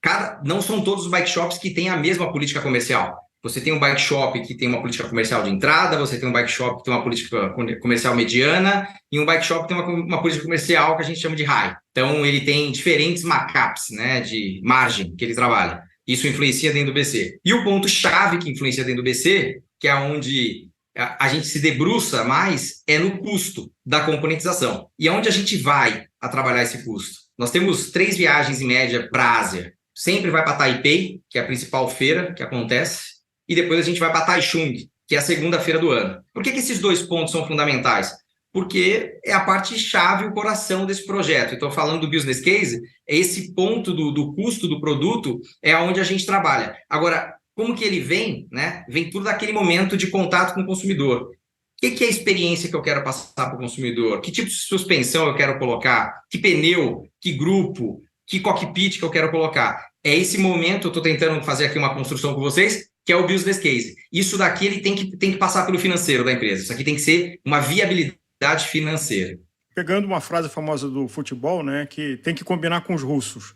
não são todos os bike shops que têm a mesma política comercial. Você tem um bike shop que tem uma política comercial de entrada, você tem um bike shop que tem uma política comercial mediana e um bike shop que tem uma política comercial que a gente chama de high. Então, ele tem diferentes markups, né, de margem que ele trabalha. Isso influencia dentro do BC. E o ponto-chave que influencia dentro do BC, que é onde a gente se debruça mais, é no custo da componentização. E aonde a gente vai a trabalhar esse custo? Nós temos 3 viagens em média para a Ásia. Sempre vai para Taipei, que é a principal feira que acontece, e depois a gente vai para Taichung, que é a segunda feira do ano. Por que esses 2 pontos são fundamentais? Porque é a parte-chave, o coração desse projeto. Então, falando do business case, esse ponto do custo do produto é onde a gente trabalha. Agora, como que ele vem, né? Vem tudo daquele momento de contato com o consumidor. O que é a experiência que eu quero passar para o consumidor? Que tipo de suspensão eu quero colocar? Que pneu? Que grupo? Que cockpit que eu quero colocar? É esse momento, eu estou tentando fazer aqui uma construção com vocês, que é o business case. Isso daqui ele tem que passar pelo financeiro da empresa. Isso aqui tem que ser uma viabilidade financeira. Pegando uma frase famosa do futebol, né, que tem que combinar com os russos.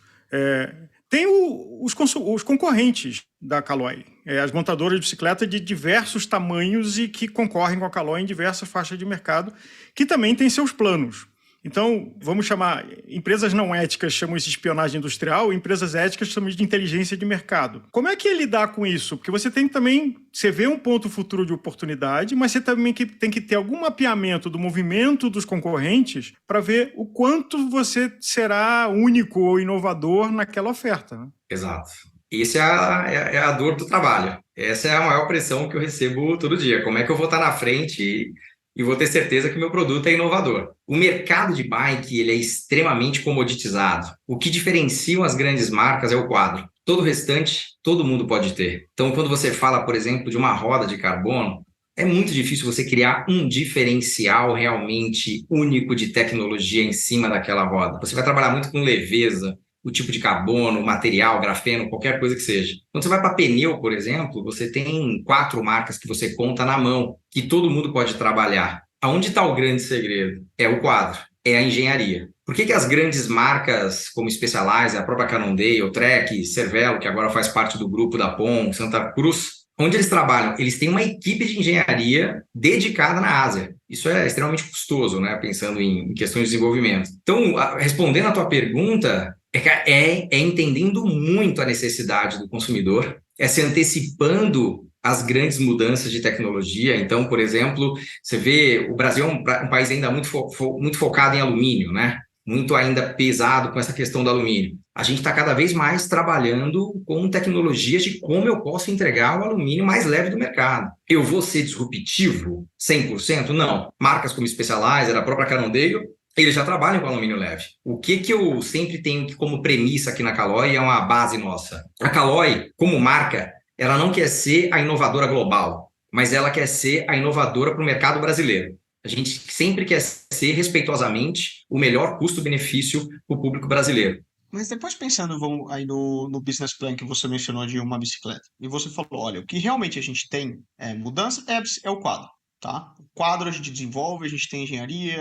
Tem os concorrentes da Caloi, as montadoras de bicicleta de diversos tamanhos e que concorrem com a Caloi em diversas faixas de mercado, que também têm seus planos. Então, vamos chamar, empresas não éticas chamam isso de espionagem industrial, empresas éticas chamam de inteligência de mercado. Como é que é lidar com isso? Porque você tem também, você vê um ponto futuro de oportunidade, mas você também tem que ter algum mapeamento do movimento dos concorrentes para ver o quanto você será único ou inovador naquela oferta, né? Exato. Isso é a dor do trabalho. Essa é a maior pressão que eu recebo todo dia. Como é que eu vou estar na frente e vou ter certeza que meu produto é inovador? O mercado de bike ele é extremamente comoditizado. O que diferencia as grandes marcas é o quadro. Todo o restante, todo mundo pode ter. Então, quando você fala, por exemplo, de uma roda de carbono, é muito difícil você criar um diferencial realmente único de tecnologia em cima daquela roda. Você vai trabalhar muito com leveza, o tipo de carbono, material, grafeno, qualquer coisa que seja. Quando você vai para pneu, por exemplo, você tem 4 marcas que você conta na mão, que todo mundo pode trabalhar. Aonde está o grande segredo? É o quadro, é a engenharia. Por que as grandes marcas como Specialized, a própria Cannondale, Trek, Cervelo, que agora faz parte do grupo da POM, Santa Cruz, onde eles trabalham? Eles têm uma equipe de engenharia dedicada na Ásia. Isso é extremamente custoso, né? Pensando em questões de desenvolvimento. Então, respondendo a tua pergunta, é entendendo muito a necessidade do consumidor, é se antecipando às grandes mudanças de tecnologia. Então, por exemplo, você vê, o Brasil é um país ainda muito focado em alumínio, né? Muito ainda pesado com essa questão do alumínio. A gente está cada vez mais trabalhando com tecnologias de como eu posso entregar o alumínio mais leve do mercado. Eu vou ser disruptivo 100%? Não. Marcas como Specialized, a própria Cannondale, eles já trabalham com alumínio leve. O que eu sempre tenho como premissa aqui na Calloy é uma base nossa. A Calloy, como marca, ela não quer ser a inovadora global, mas ela quer ser a inovadora para o mercado brasileiro. A gente sempre quer ser, respeitosamente, o melhor custo-benefício para o público brasileiro. Mas depois pensando aí no business plan que você mencionou de uma bicicleta, e você falou, olha, o que realmente a gente tem mudança é o quadro. Tá? O quadro a gente desenvolve, a gente tem engenharia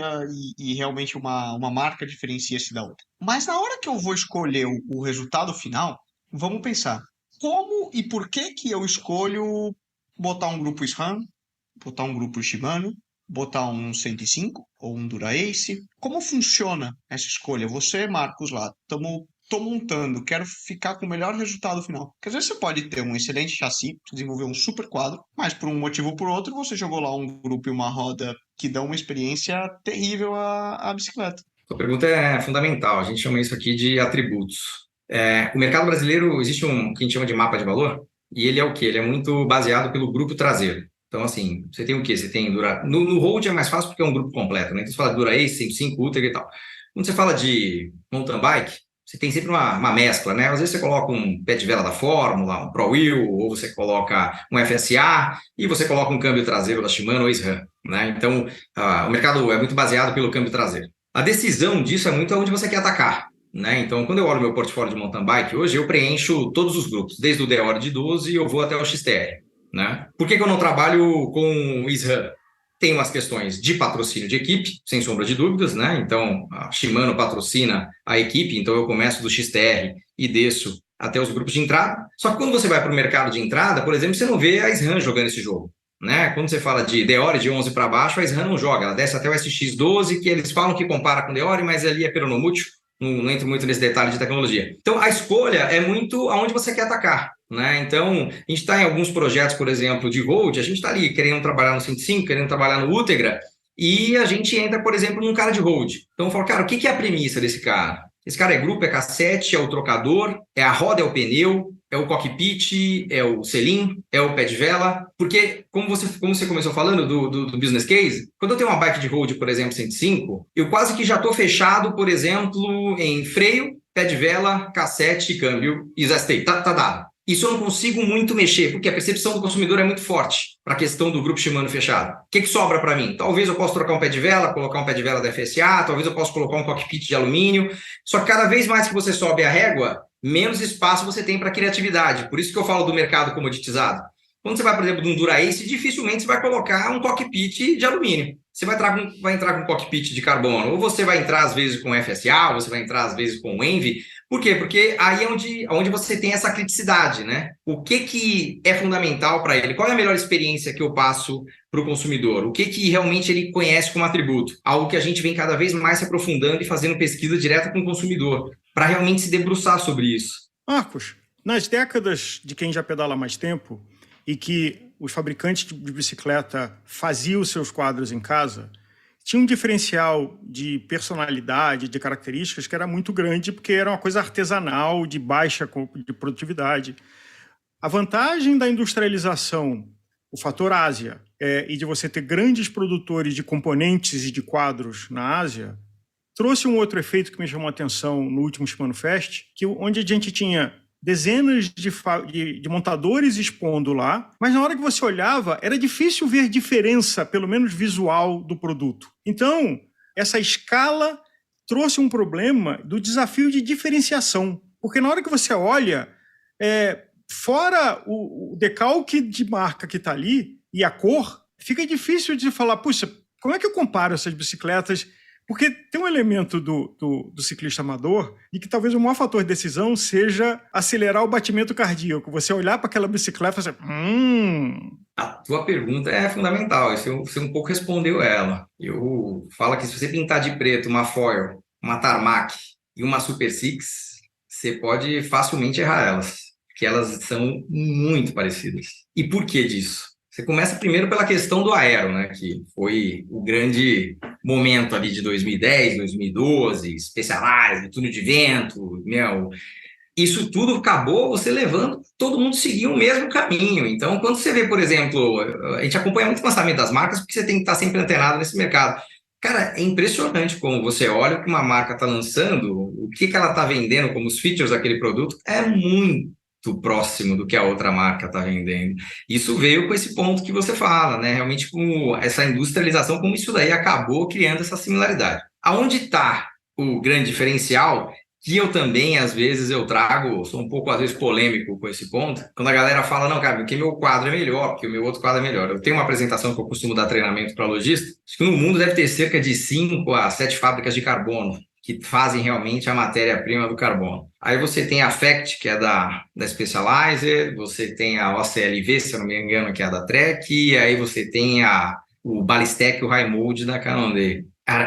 e realmente uma marca diferencia-se da outra. Mas na hora que eu vou escolher o resultado final, vamos pensar como e por que eu escolho botar um grupo SRAM, botar um grupo Shimano, botar um 105 ou um Dura-Ace. Como funciona essa escolha? Você, Marcos, lá, tô montando, quero ficar com o melhor resultado final. Porque às vezes você pode ter um excelente chassi, desenvolver um super quadro, mas por um motivo ou por outro, você jogou lá um grupo e uma roda que dão uma experiência terrível à bicicleta. A pergunta é fundamental, a gente chama isso aqui de atributos. O mercado brasileiro, existe um que a gente chama de mapa de valor, e ele é o quê? Ele é muito baseado pelo grupo traseiro. Então, assim, você tem o quê? Você tem no road é mais fácil porque é um grupo completo, né? Então, você fala de Dura-Ace, 105, Ultra e tal. Quando você fala de mountain bike, você tem sempre uma mescla, né? Às vezes você coloca um pé de vela da Fórmula, um Pro Wheel, ou você coloca um FSA, e você coloca um câmbio traseiro da Shimano ou SRAM, né? Então, o mercado é muito baseado pelo câmbio traseiro. A decisão disso é muito onde você quer atacar, né? Então, quando eu olho meu portfólio de mountain bike, hoje eu preencho todos os grupos, desde o Deore de 12 eu vou até o XTR, né? Por que eu não trabalho com SRAM? Tem umas questões de patrocínio de equipe, sem sombra de dúvidas, né? Então, a Shimano patrocina a equipe, então eu começo do XTR e desço até os grupos de entrada. Só que quando você vai para o mercado de entrada, por exemplo, você não vê a SRAM jogando esse jogo, né? Quando você fala de Deore de 11 para baixo, a SRAM não joga, ela desce até o SX12, que eles falam que compara com Deore, mas ali é peronomútil, não entro muito nesse detalhe de tecnologia. Então, a escolha é muito aonde você quer atacar, né? Então, a gente está em alguns projetos, por exemplo, de road, a gente está ali querendo trabalhar no 105, querendo trabalhar no Ultegra, e a gente entra, por exemplo, num cara de road. Então, eu falo, cara, o que é a premissa desse cara? Esse cara é grupo, é cassete, é o trocador, é a roda, é o pneu, é o cockpit, é o selim, é o pé de vela. Porque, como você começou falando do business case, quando eu tenho uma bike de road, por exemplo, 105, eu quase que já estou fechado, por exemplo, em freio, pé de vela, cassete, câmbio e zastei. Tá dado. Isso eu não consigo muito mexer, porque a percepção do consumidor é muito forte para a questão do grupo Shimano fechado. O que sobra para mim? Talvez eu possa trocar um pé de vela, colocar um pé de vela da FSA, talvez eu possa colocar um cockpit de alumínio. Só que cada vez mais que você sobe a régua, menos espaço você tem para criatividade. Por isso que eu falo do mercado comoditizado. Quando você vai, por exemplo, de um Dura-Ace, dificilmente você vai colocar um cockpit de alumínio. Você vai entrar com um cockpit de carbono, ou você vai entrar às vezes com FSA, ou você vai entrar às vezes com Envy, Por quê? Porque aí é onde você tem essa criticidade, né? O que é fundamental para ele? Qual é a melhor experiência que eu passo para o consumidor? O que realmente ele conhece como atributo? Algo que a gente vem cada vez mais se aprofundando e fazendo pesquisa direta com o consumidor, para realmente se debruçar sobre isso. Marcos, nas décadas de quem já pedala há mais tempo e que os fabricantes de bicicleta faziam os seus quadros em casa, tinha um diferencial de personalidade, de características que era muito grande, porque era uma coisa artesanal, de baixa de produtividade. A vantagem da industrialização, o fator Ásia, e de você ter grandes produtores de componentes e de quadros na Ásia, trouxe um outro efeito que me chamou a atenção no último Shimano Fest, onde a gente tinha dezenas de montadores expondo lá, mas na hora que você olhava, era difícil ver diferença, pelo menos visual, do produto. Então, essa escala trouxe um problema do desafio de diferenciação, porque na hora que você olha, fora o decalque de marca que está ali e a cor, fica difícil de falar, puxa, como é que eu comparo essas bicicletas? Porque tem um elemento do ciclista amador e que talvez o maior fator de decisão seja acelerar o batimento cardíaco. Você olhar para aquela bicicleta e falar, A tua pergunta é fundamental, você um pouco respondeu ela. Eu falo que se você pintar de preto uma foil, uma tarmac e uma Super Six, você pode facilmente errar elas, porque elas são muito parecidas. E por que disso? Você começa primeiro pela questão do aero, né, que foi o grande momento ali de 2010, 2012, Specialized, túnel de vento, isso tudo acabou você levando todo mundo seguir o mesmo caminho. Então, quando você vê, por exemplo, a gente acompanha muito o lançamento das marcas, porque você tem que estar sempre antenado nesse mercado. Cara, é impressionante como você olha o que uma marca está lançando, o que ela está vendendo como os features daquele produto, é muito próximo do que a outra marca está vendendo. Isso veio com esse ponto que você fala, né? Realmente com essa industrialização, como isso daí acabou criando essa similaridade. Aonde está o grande diferencial, que eu também, às vezes, eu trago, sou um pouco, às vezes, polêmico com esse ponto, quando a galera fala, não, cara, porque meu quadro é melhor, porque o meu outro quadro é melhor. Eu tenho uma apresentação que eu costumo dar treinamento para lojista, acho que no mundo deve ter cerca de 5 a 7 fábricas de carbono, que fazem realmente a matéria-prima do carbono. Aí você tem a Fact, que é da Specialized, você tem a OCLV, se eu não me engano, que é da Trek, e aí você tem o Balistec, o High Mold da Cannondale.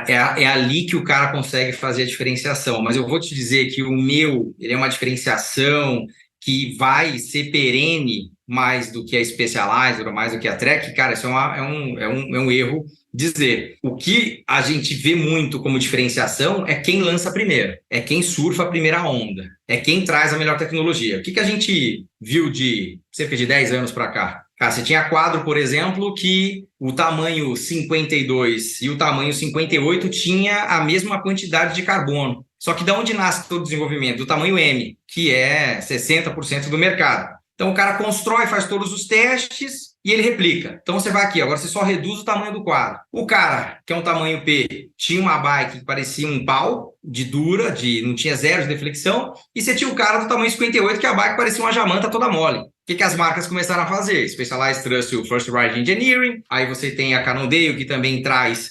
É ali que o cara consegue fazer a diferenciação, mas eu vou te dizer que o meu, ele é uma diferenciação que vai ser perene mais do que a Specialized, ou mais do que a Trek. Cara, isso é um erro dizer. O que a gente vê muito como diferenciação é quem lança primeiro, é quem surfa a primeira onda, é quem traz a melhor tecnologia. O que a gente viu de cerca de 10 anos para cá? Cara, você tinha quadro, por exemplo, que o tamanho 52 e o tamanho 58 tinha a mesma quantidade de carbono. Só que de onde nasce todo o desenvolvimento? Do tamanho M, que é 60% do mercado. Então o cara constrói, faz todos os testes e ele replica. Então você vai aqui, agora você só reduz o tamanho do quadro. O cara, que é um tamanho P, tinha uma bike que parecia um pau, de dura, não tinha zero de deflexão, e você tinha o cara do tamanho 58, que a bike parecia uma jamanta toda mole. O que as marcas começaram a fazer? Specialized trouxe o First Ride Engineering, aí você tem a Cannondale, que também traz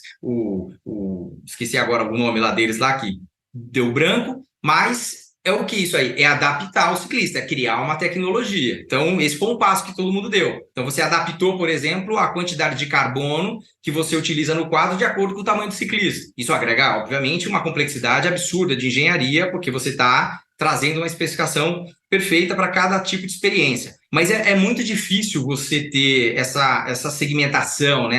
esqueci agora o nome lá deles, lá que deu branco, mas é o que isso aí? É adaptar o ciclista, é criar uma tecnologia. Então, esse foi um passo que todo mundo deu. Então, você adaptou, por exemplo, a quantidade de carbono que você utiliza no quadro de acordo com o tamanho do ciclista. Isso agrega, obviamente, uma complexidade absurda de engenharia, porque você está trazendo uma especificação perfeita para cada tipo de experiência. Mas é muito difícil você ter essa segmentação, né?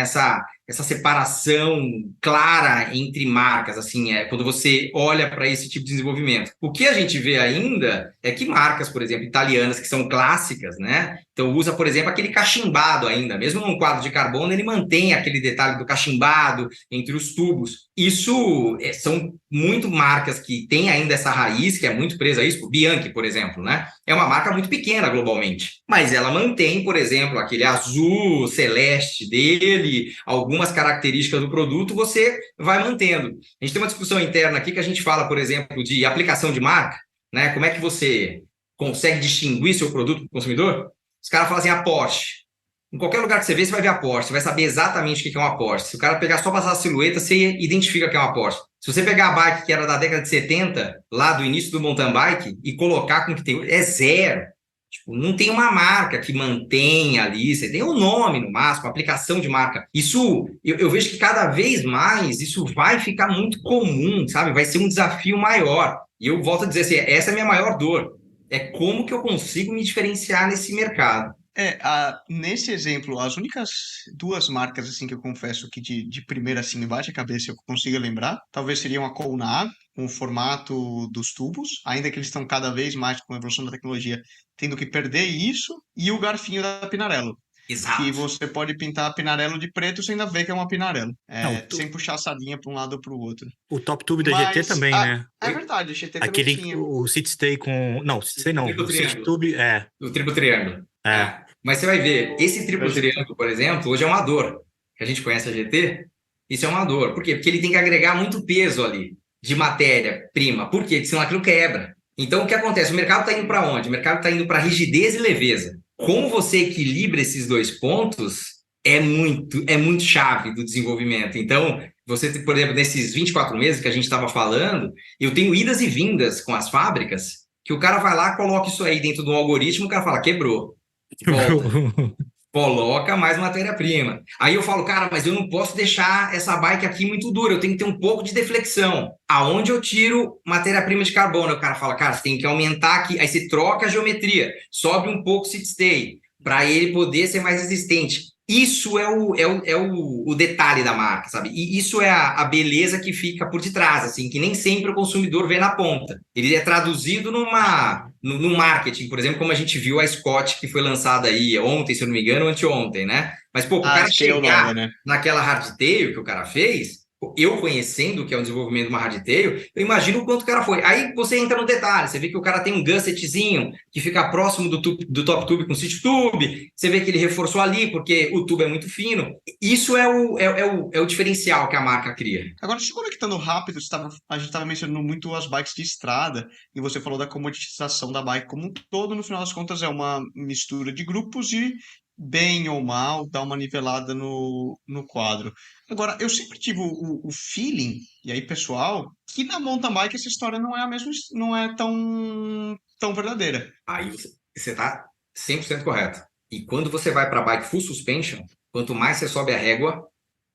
Essa separação clara entre marcas, assim, quando você olha para esse tipo de desenvolvimento. O que a gente vê ainda é que marcas, por exemplo, italianas, que são clássicas, né? Então usa, por exemplo, aquele cachimbado ainda, mesmo num quadro de carbono, ele mantém aquele detalhe do cachimbado entre os tubos. Isso são muito marcas que têm ainda essa raiz, que é muito presa a isso. Bianchi, por exemplo, né? É uma marca muito pequena globalmente, mas ela mantém, por exemplo, aquele azul celeste dele, algumas características do produto, você vai mantendo. A gente tem uma discussão interna aqui que a gente fala, por exemplo, de aplicação de marca, né? Como é que você consegue distinguir seu produto para o consumidor? Os caras falam assim, a Porsche. Em qualquer lugar que você vê, você vai ver a Porsche, você vai saber exatamente o que é uma Porsche. Se o cara pegar só passar a silhueta, você identifica que é uma Porsche. Se você pegar a bike que era da década de 70, lá do início do mountain bike, e colocar com o que tem hoje, é zero. Tipo, não tem uma marca que mantenha ali, você tem um nome no máximo, aplicação de marca. Isso, eu vejo que cada vez mais isso vai ficar muito comum, sabe? Vai ser um desafio maior. E eu volto a dizer assim, essa é a minha maior dor. É como que eu consigo me diferenciar nesse mercado. Nesse exemplo, as únicas duas marcas assim que eu confesso que de primeira assim me bate a cabeça eu consigo lembrar, talvez seriam a Colnag, com o formato dos tubos, ainda que eles estão cada vez mais com a evolução da tecnologia tendo que perder isso, e o garfinho da Pinarello. Exato. Que você pode pintar a Pinarello de preto sem ainda ver que é uma Pinarello. Sem puxar a sardinha para um lado ou para o outro. O Top Tube da GT também, né? É verdade, a GT Aquele, também tinha. o City Stay com... Não, City Stay não. O City Tube, O triplo triângulo. É. Mas você vai ver, esse triplo triângulo, por exemplo, hoje é uma dor. Que a gente conhece a GT, isso é uma dor. Por quê? Porque ele tem que agregar muito peso ali, de matéria-prima. Por quê? Porque senão aquilo quebra. Então, o que acontece? O mercado está indo para onde? O mercado está indo para rigidez e leveza. Como você equilibra esses dois pontos é muito chave do desenvolvimento. Então, você, por exemplo, nesses 24 meses que a gente estava falando, eu tenho idas e vindas com as fábricas, que o cara vai lá, coloca isso aí dentro de um algoritmo, o cara fala, quebrou. Volta. Coloca mais matéria-prima. Aí eu falo, cara, mas eu não posso deixar essa bike aqui muito dura, eu tenho que ter um pouco de deflexão. Aonde eu tiro matéria-prima de carbono? O cara fala, cara, você tem que aumentar aqui. Aí você troca a geometria, sobe um pouco o sit stay, para ele poder ser mais resistente. Isso é o detalhe da marca, sabe? E isso é a beleza que fica por detrás, assim, que nem sempre o consumidor vê na ponta. Ele é traduzido no marketing, por exemplo, como a gente viu a Scott, que foi lançada aí ontem, se eu não me engano, ou anteontem, né? Mas, pô, o cara chegar naquela hardtail que o cara fez, eu conhecendo o que é o desenvolvimento de uma hardtail, eu imagino o quanto o cara foi. Aí você entra no detalhe, você vê que o cara tem um gussetzinho que fica próximo do top tube com city tube, você vê que ele reforçou ali porque o tubo é muito fino. Isso é o diferencial que a marca cria. Agora, se conectando rápido, a gente estava mencionando muito as bikes de estrada e você falou da comoditização da bike como um todo, no final das contas é uma mistura de grupos e bem ou mal, dá uma nivelada no quadro. Agora, eu sempre tive o feeling, e aí pessoal, que na mountain bike essa história não é a mesma, não é tão verdadeira. Aí você está 100% correto. E quando você vai para bike full suspension, quanto mais você sobe a régua,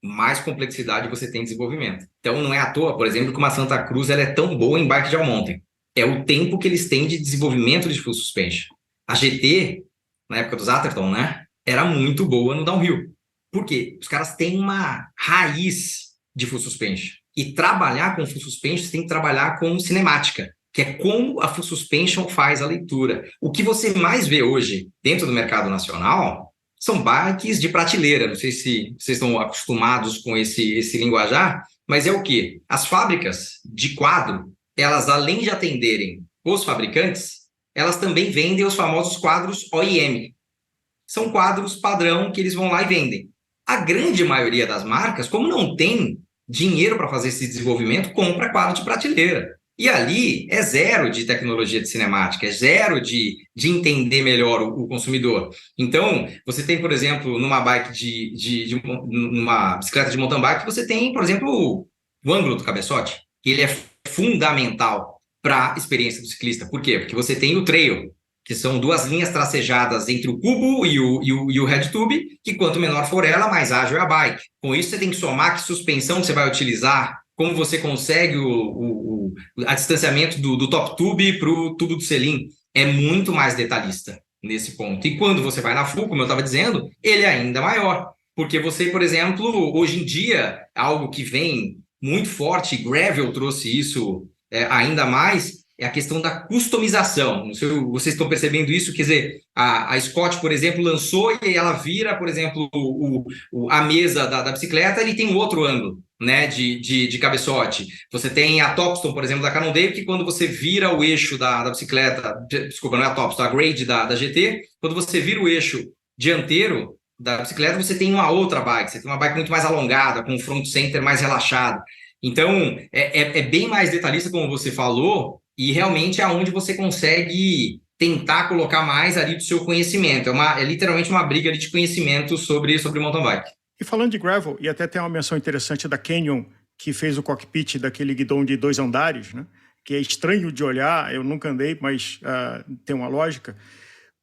mais complexidade você tem de desenvolvimento. Então não é à toa, por exemplo, que uma Santa Cruz ela é tão boa em bike de all mountain. É o tempo que eles têm de desenvolvimento de full suspension. A GT, na época dos Atherton, né, era muito boa no downhill. Por quê? Os caras têm uma raiz de full suspension. E trabalhar com full suspension, você tem que trabalhar com cinemática, que é como a full suspension faz a leitura. O que você mais vê hoje dentro do mercado nacional são bikes de prateleira. Não sei se vocês estão acostumados com esse linguajar, mas é o quê? As fábricas de quadro, elas além de atenderem os fabricantes, elas também vendem os famosos quadros OEM. São quadros padrão que eles vão lá e vendem. A grande maioria das marcas, como não tem dinheiro para fazer esse desenvolvimento, compra quadro de prateleira. E ali é zero de tecnologia de cinemática, é zero de entender melhor o consumidor. Então, você tem, por exemplo, numa bike numa bicicleta de mountain bike, você tem, por exemplo, o ângulo do cabeçote, que ele é fundamental para a experiência do ciclista. Por quê? Porque você tem o trail, que são duas linhas tracejadas entre o cubo e o head tube, que quanto menor for ela, mais ágil é a bike. Com isso, você tem que somar que suspensão que você vai utilizar, como você consegue o distanciamento do top tube para o tubo do selim. É muito mais detalhista nesse ponto. E quando você vai na full, como eu estava dizendo, ele é ainda maior. Porque você, por exemplo, hoje em dia, algo que vem muito forte, Gravel trouxe isso ainda mais, é a questão da customização. Não sei se vocês estão percebendo isso, quer dizer, a Scott, por exemplo, lançou e ela vira, por exemplo, a mesa da bicicleta, ele tem um outro ângulo, né, de cabeçote. Você tem a Topstone, por exemplo, da Cannondale, que quando você vira o eixo da bicicleta, desculpa, não é a Topstone, a Grade da GT, quando você vira o eixo dianteiro da bicicleta, você tem uma outra bike, você tem uma bike muito mais alongada, com um front center mais relaxado. Então, é bem mais detalhista, como você falou, e realmente é onde você consegue tentar colocar mais ali do seu conhecimento. É literalmente uma briga ali de conhecimento sobre mountain bike. E falando de gravel, e até tem uma menção interessante da Canyon, que fez o cockpit daquele guidão de 2 andares, né? Que é estranho de olhar, eu nunca andei, mas tem uma lógica.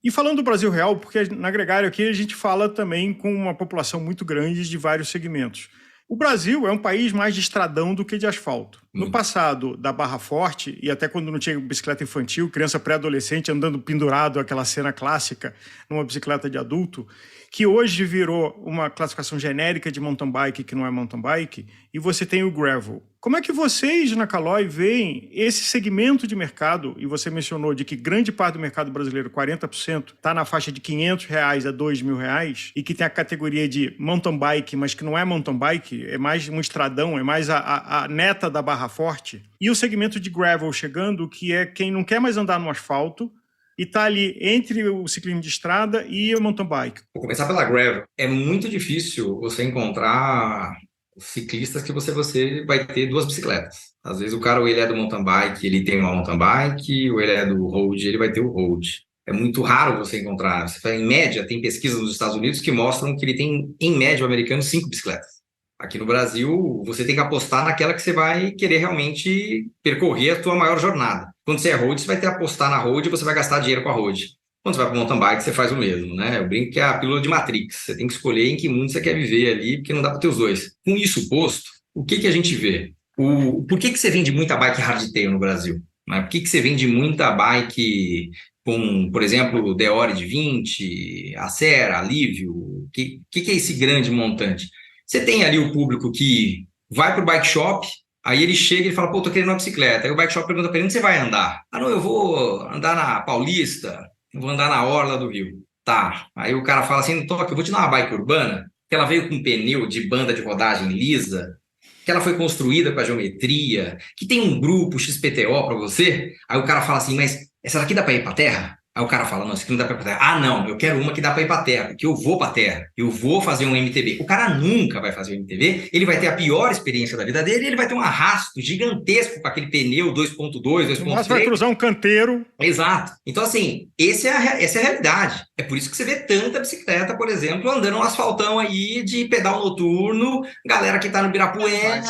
E falando do Brasil Real, porque na Gregário aqui a gente fala também com uma população muito grande de vários segmentos. O Brasil é um país mais de estradão do que de asfalto. No passado, da Barra Forte, e até quando não tinha bicicleta infantil, criança pré-adolescente andando pendurado, aquela cena clássica, numa bicicleta de adulto, que hoje virou uma classificação genérica de mountain bike que não é mountain bike, e você tem o gravel. Como é que vocês, na Caloi, veem esse segmento de mercado, e você mencionou de que grande parte do mercado brasileiro, 40%, está na faixa de R$500 a R$2.000, e que tem a categoria de mountain bike, mas que não é mountain bike, é mais um estradão, é mais a neta da Barra Forte, e o segmento de gravel chegando, que é quem não quer mais andar no asfalto, e está ali entre o ciclismo de estrada e o mountain bike. Vou começar pela gravel. É muito difícil você encontrar ciclistas que você vai ter 2 bicicletas. Às vezes o cara, ou ele é do mountain bike, ele tem uma mountain bike, ou ele é do road, ele vai ter o road. É muito raro você encontrar. Em média, tem pesquisas nos Estados Unidos que mostram que ele tem, em média, o americano, 5 bicicletas. Aqui no Brasil, você tem que apostar naquela que você vai querer realmente percorrer a tua maior jornada. Quando você é road, você vai ter que apostar na road e você vai gastar dinheiro com a road. Quando você vai para o mountain bike, você faz o mesmo, né? Eu brinco que é a pílula de Matrix. Você tem que escolher em que mundo você quer viver ali, porque não dá para ter os dois. Com isso posto, o que a gente vê? Por que você vende muita bike hardtail no Brasil? Né? Por que você vende muita bike com, por exemplo, Deore de 20, Acera, Alívio? O que é esse grande montante? Você tem ali o público que vai para o bike shop, aí ele chega e fala, pô, tô querendo uma bicicleta. Aí o bike shop pergunta para ele, onde você vai andar? Ah, não, eu vou andar na Paulista, eu vou andar na Orla do Rio. Tá. Aí o cara fala assim, toque, eu vou te dar uma bike urbana, que ela veio com pneu de banda de rodagem lisa, que ela foi construída com a geometria, que tem um grupo XPTO para você. Aí o cara fala assim, mas essa daqui dá para ir para terra? Aí o cara fala, não, isso aqui não dá para ir para terra. Ah, não, eu quero uma que dá para ir para terra, porque eu vou para terra, eu vou fazer um MTB. O cara nunca vai fazer um MTB, ele vai ter a pior experiência da vida dele, ele vai ter um arrasto gigantesco com aquele pneu 2.2, 2.3. Mas vai cruzar um canteiro. Exato. Então, assim, essa é a realidade. É por isso que você vê tanta bicicleta, por exemplo, andando no asfaltão aí de pedal noturno, galera que tá no Ibirapuera,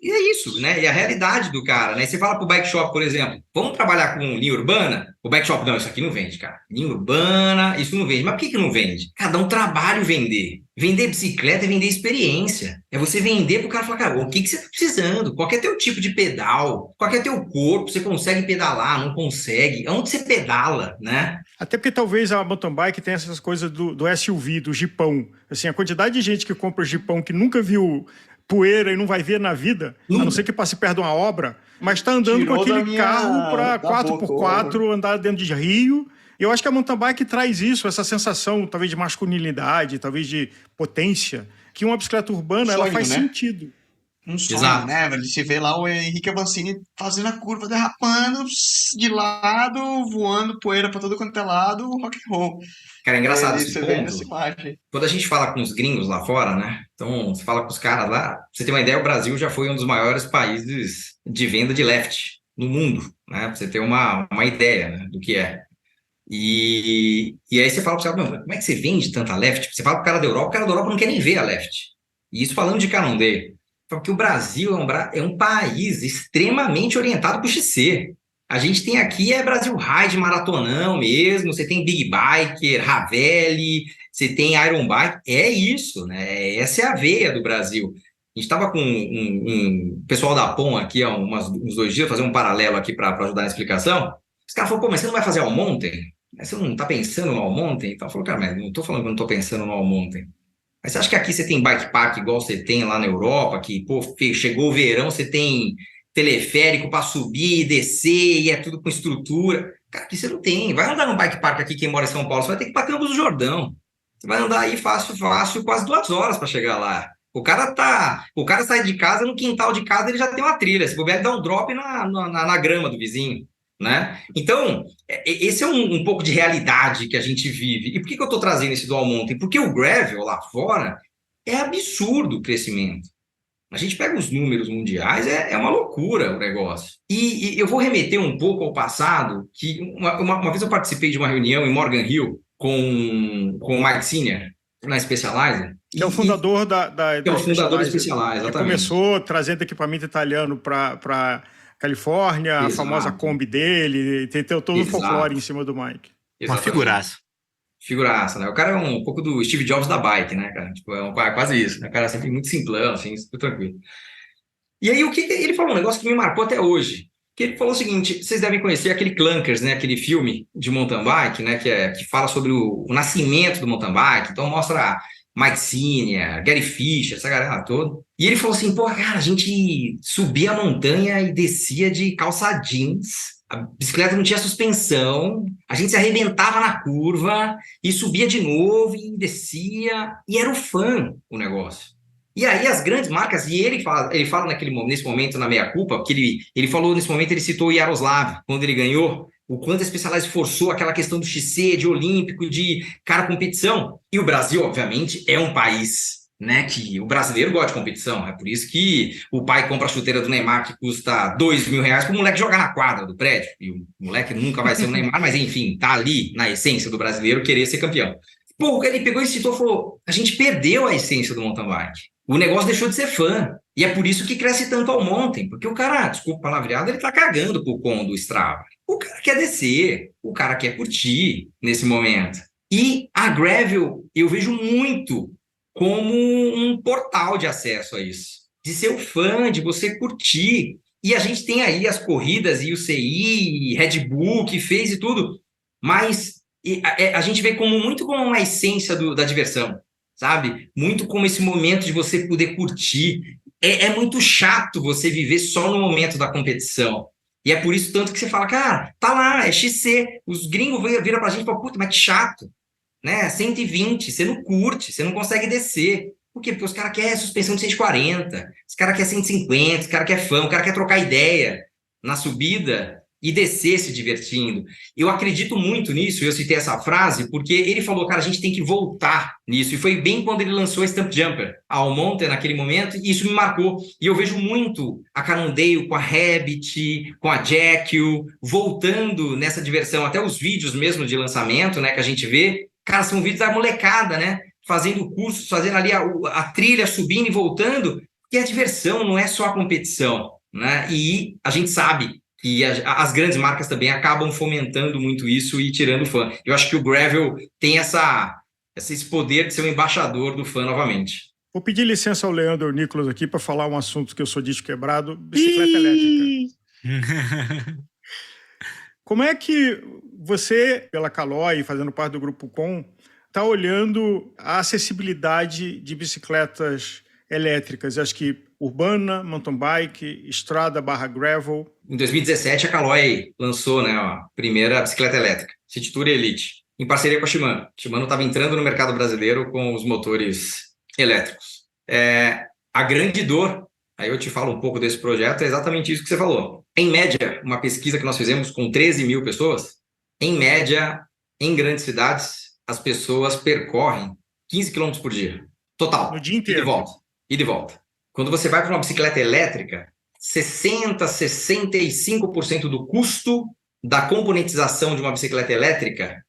e é isso, né? E a realidade do cara, né? Você fala pro bike shop, por exemplo, vamos trabalhar com linha urbana? O bike shop, não, isso aqui não vende, cara. Linha urbana, isso não vende. Mas por que não vende? Cada um trabalho vender. Vender bicicleta é vender experiência. É você vender pro cara falar, cara, o que você tá precisando? Qual que é teu tipo de pedal? Qual que é teu corpo? Você consegue pedalar? Não consegue? Onde você pedala, né? Até porque talvez a mountain bike tenha essas coisas do SUV, do jipão. Assim, a quantidade de gente que compra o jipão que nunca viu poeira e não vai ver na vida, a não ser que passe perto de uma obra, mas está andando com aquele carro para 4x4, andar dentro de rio. Eu acho que a mountain bike traz isso, essa sensação talvez de masculinidade, talvez de potência, que uma bicicleta urbana ela faz sentido. Um sonho, né? Ele se vê lá o Henrique Avancini fazendo a curva, derrapando de lado, voando poeira para todo quanto é lado, rock and roll. Cara, é engraçado esse ponto. Quando a gente fala com os gringos lá fora, né? Então, você fala com os caras lá, pra você ter uma ideia, o Brasil já foi um dos maiores países de venda de left no mundo, né? Pra você ter uma ideia, né, do que é. E aí você fala pro cara, como é que você vende tanta left? Você fala pro cara da Europa, o cara da Europa não quer nem ver a left. E isso falando de Canondê. Porque o Brasil é um país extremamente orientado para o XC. A gente tem aqui Brasil Ride, maratonão mesmo, você tem Big Biker, Ravelli, você tem Iron Bike, é isso, né? Essa é a veia do Brasil. A gente estava com um pessoal da POM aqui há uns 2 dias, fazer um paralelo aqui para ajudar na explicação. Os caras falaram, pô, mas você não vai fazer All Mountain? Você não está pensando no All Mountain? Então eu falei, cara, mas não estou falando que eu não estou pensando no All Mountain. Mas você acha que aqui você tem bike park igual você tem lá na Europa, que, pô, chegou o verão, você tem teleférico para subir e descer, e é tudo com estrutura. Cara, aqui você não tem. Vai andar no bike park aqui, quem mora em São Paulo, você vai ter que ir para Campos do Jordão. Você vai andar aí fácil, quase 2 horas para chegar lá. O cara sai de casa, no quintal de casa ele já tem uma trilha. Se puder, ele dá um drop na grama do vizinho. Né? Então, esse é um pouco de realidade que a gente vive. E por que eu estou trazendo esse dual mountain? Porque o gravel lá fora é absurdo o crescimento. A gente pega os números mundiais, é uma loucura o negócio. E eu vou remeter um pouco ao passado, que uma vez eu participei de uma reunião em Morgan Hill com o Mike Senior, na Specialized. Que é o fundador da que é o fundador da Specialized, Ele exatamente. começou trazendo equipamento italiano para Califórnia, Exato. a famosa Kombi dele, tem todo o Exato. folclore em cima do Mike. Uma figuraça. Figuraça, né? O cara é um pouco do Steve Jobs da bike, né, cara? Tipo, quase isso, né? O cara é sempre muito simplão, assim, super tranquilo. E aí, o que ele falou? Um negócio que me marcou até hoje. Que ele falou o seguinte: vocês devem conhecer aquele Clunkers, né? Aquele filme de mountain bike, né? Que fala sobre o nascimento do mountain bike. Então, mostra Mike Senior, Gary Fisher, essa galera toda. E ele falou assim: pô, cara, a gente subia a montanha e descia de calça jeans. A bicicleta não tinha suspensão, a gente se arrebentava na curva e subia de novo e descia, e era o negócio. E aí as grandes marcas, e ele fala nesse momento na meia-culpa, porque ele falou nesse momento, ele citou o Yaroslav, quando ele ganhou, o quanto a Specialized forçou aquela questão do XC, de olímpico, de cara competição. E o Brasil, obviamente, é um país, né, que o brasileiro gosta de competição, é por isso que o pai compra a chuteira do Neymar que custa R$2.000 para o moleque jogar na quadra do prédio, e o moleque nunca vai ser o Neymar, mas enfim, tá ali na essência do brasileiro querer ser campeão. Pô, ele pegou e citou e falou: a gente perdeu a essência do mountain bike, o negócio deixou de ser fã, e é por isso que cresce tanto ao mountain, porque o cara, desculpa o palavreado, ele tá cagando pro com do Strava, o cara quer descer, o cara quer curtir nesse momento, e a gravel eu vejo muito como um portal de acesso a isso, de ser o fã, de você curtir. E a gente tem aí as corridas e o CI, Red Bull que fez e tudo, mas a gente vê muito como uma essência da diversão, sabe? Muito como esse momento de você poder curtir. É muito chato você viver só no momento da competição. E é por isso tanto que você fala: cara, tá lá, é XC. Os gringos viram pra gente e falam: puta, mas que chato. Né? 120, você não curte, você não consegue descer. Por quê? Porque os caras querem suspensão de 140, os caras querem 150, os caras querem fã, o cara quer trocar ideia na subida e descer se divertindo. Eu acredito muito nisso, eu citei essa frase, porque ele falou: cara, a gente tem que voltar nisso. E foi bem quando ele lançou a Stump Jumper, a Almonte naquele momento, e isso me marcou. E eu vejo muito a Cannondale com a Rabbit, com a Jekyll, voltando nessa diversão. Até os vídeos mesmo de lançamento, né, que a gente vê, cara, são vídeos da molecada, né? Fazendo cursos, fazendo ali a trilha, subindo e voltando, que é a diversão, não é só a competição, né? E a gente sabe que as grandes marcas também acabam fomentando muito isso e tirando fã. Eu acho que o gravel tem esse poder de ser um embaixador do fã novamente. Vou pedir licença ao Leandro Nicolas aqui para falar um assunto que eu sou disco quebrado: bicicleta elétrica. Como é que você, pela Caloi, fazendo parte do Grupo Com, está olhando a acessibilidade de bicicletas elétricas? Acho que urbana, mountain bike, estrada / gravel. Em 2017, a Caloi lançou, né, a primeira bicicleta elétrica, City Tour Elite, em parceria com a Shimano. A Shimano estava entrando no mercado brasileiro com os motores elétricos. A grande dor, aí eu te falo um pouco desse projeto, é exatamente isso que você falou. Em média, uma pesquisa que nós fizemos com 13 mil pessoas, em média, em grandes cidades, as pessoas percorrem 15 km por dia. Total. No dia inteiro. E de volta. Quando você vai para uma bicicleta elétrica, 60%, 65% do custo da componentização de uma bicicleta elétrica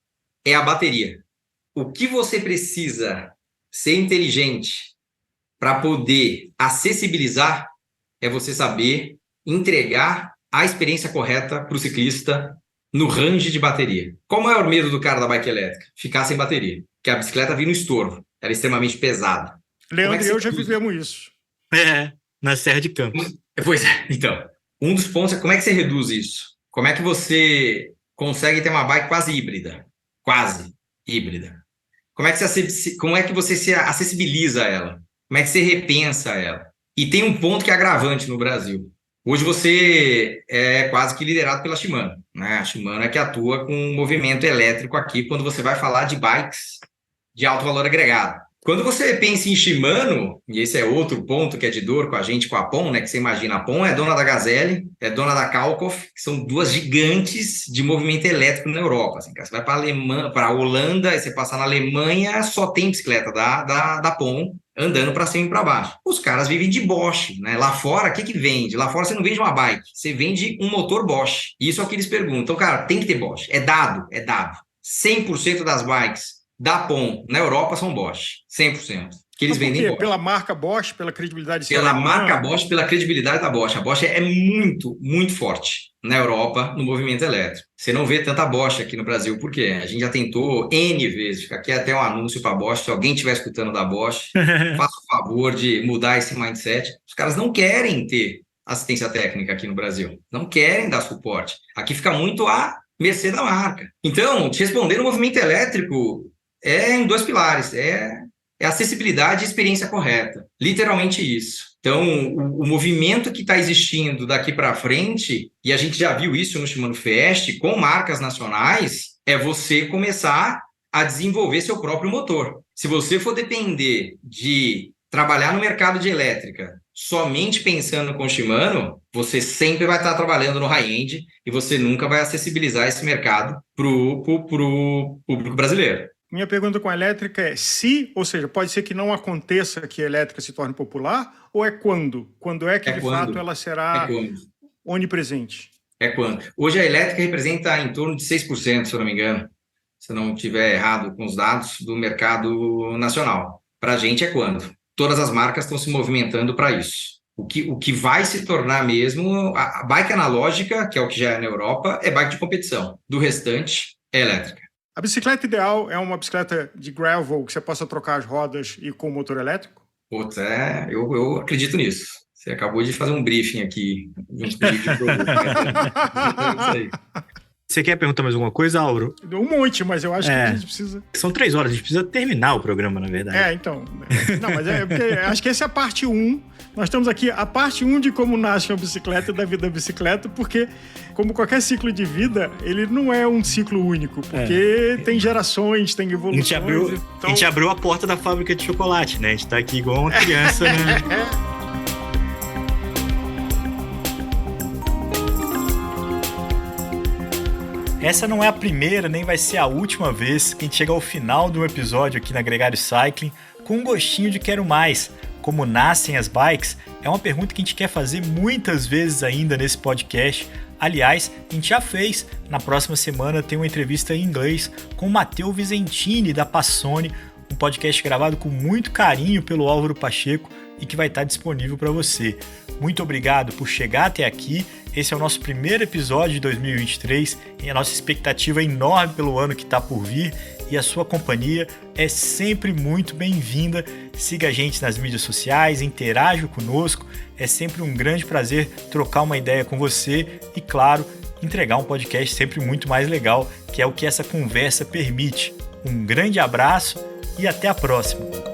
é a bateria. O que você precisa ser inteligente para poder acessibilizar é você saber entregar a experiência correta para o ciclista no range de bateria. Qual o maior medo do cara da bike elétrica? Ficar sem bateria. Que a bicicleta vira um estorvo. Ela é extremamente pesada. Leandro e eu já vivemos isso. Na Serra de Campos. Pois é, então. Um dos pontos é como é que você reduz isso? Como é que você consegue ter uma bike quase híbrida? Quase híbrida. Como é que você se acessibiliza a ela? Como é que você repensa ela? E tem um ponto que é agravante no Brasil. Hoje você é quase que liderado pela Shimano, né? A Shimano é que atua com um movimento elétrico aqui quando você vai falar de bikes de alto valor agregado. Quando você pensa em Shimano, e esse é outro ponto que é de dor com a gente, com a POM, né? Que você imagina, a POM é dona da Gazelle, é dona da Kalkoff, que são duas gigantes de movimento elétrico na Europa. Assim, cara. Você vai para a Holanda, e você passa na Alemanha, só tem bicicleta da POM andando para cima e para baixo. Os caras vivem de Bosch, né? Lá fora, o que vende? Lá fora você não vende uma bike, você vende um motor Bosch. Isso é o que eles perguntam. Então, cara, tem que ter Bosch. É dado. 100% das bikes da POM na Europa são Bosch, 100%. Que eles vendem Bosch. Pela marca Bosch, pela credibilidade Pela marca Bosch, pela credibilidade da Bosch. A Bosch é muito, muito forte na Europa no movimento elétrico. Você não vê tanta Bosch aqui no Brasil, por quê? A gente já tentou N vezes. Fica aqui até um anúncio para a Bosch. Se alguém estiver escutando da Bosch, faça o favor de mudar esse mindset. Os caras não querem ter assistência técnica aqui no Brasil. Não querem dar suporte. Aqui fica muito a mercê da marca. Então, te responder, o movimento elétrico é em 2 pilares. É acessibilidade e experiência correta. Literalmente isso. Então, o movimento que está existindo daqui para frente, e a gente já viu isso no Shimano Fest, com marcas nacionais, é você começar a desenvolver seu próprio motor. Se você for depender de trabalhar no mercado de elétrica somente pensando com Shimano, você sempre vai estar trabalhando no high-end e você nunca vai acessibilizar esse mercado para o público brasileiro. Minha pergunta com a elétrica é se, ou seja, pode ser que não aconteça que a elétrica se torne popular, ou é quando? Quando é que, de fato, ela será onipresente? É quando. Hoje a elétrica representa em torno de 6%, se eu não me engano, se eu não estiver errado com os dados do mercado nacional. Para a gente é quando. Todas as marcas estão se movimentando para isso. O que vai se tornar mesmo, a bike analógica, que é o que já é na Europa, é bike de competição. Do restante, é elétrica. A bicicleta ideal é uma bicicleta de gravel que você possa trocar as rodas e com motor elétrico? Putz, eu acredito nisso. Você acabou de fazer um briefing aqui de uns pedidos de produto. É isso aí. Você quer perguntar mais alguma coisa, Auro? Um monte, mas eu acho que a gente precisa... São 3 horas, a gente precisa terminar o programa, na verdade. Então. Não, mas porque acho que essa é a parte 1. Nós estamos aqui, a parte 1 de como nasce uma bicicleta e da vida da bicicleta, porque, como qualquer ciclo de vida, ele não é um ciclo único, porque tem gerações, tem evoluções. A gente abriu a porta da fábrica de chocolate, né? A gente tá aqui igual uma criança, né? Essa não é a primeira, nem vai ser a última vez que a gente chega ao final de um episódio aqui na Gregário Cycling com um gostinho de quero mais. Como nascem as bikes? É uma pergunta que a gente quer fazer muitas vezes ainda nesse podcast. Aliás, a gente já fez. Na próxima semana tem uma entrevista em inglês com o Matteo Visentini da Passoni, um podcast gravado com muito carinho pelo Álvaro Pacheco e que vai estar disponível para você. Muito obrigado por chegar até aqui. Esse é o nosso primeiro episódio de 2023 e a nossa expectativa é enorme pelo ano que está por vir e a sua companhia é sempre muito bem-vinda. Siga a gente nas mídias sociais, interaja conosco. É sempre um grande prazer trocar uma ideia com você e, claro, entregar um podcast sempre muito mais legal, que é o que essa conversa permite. Um grande abraço e até a próxima!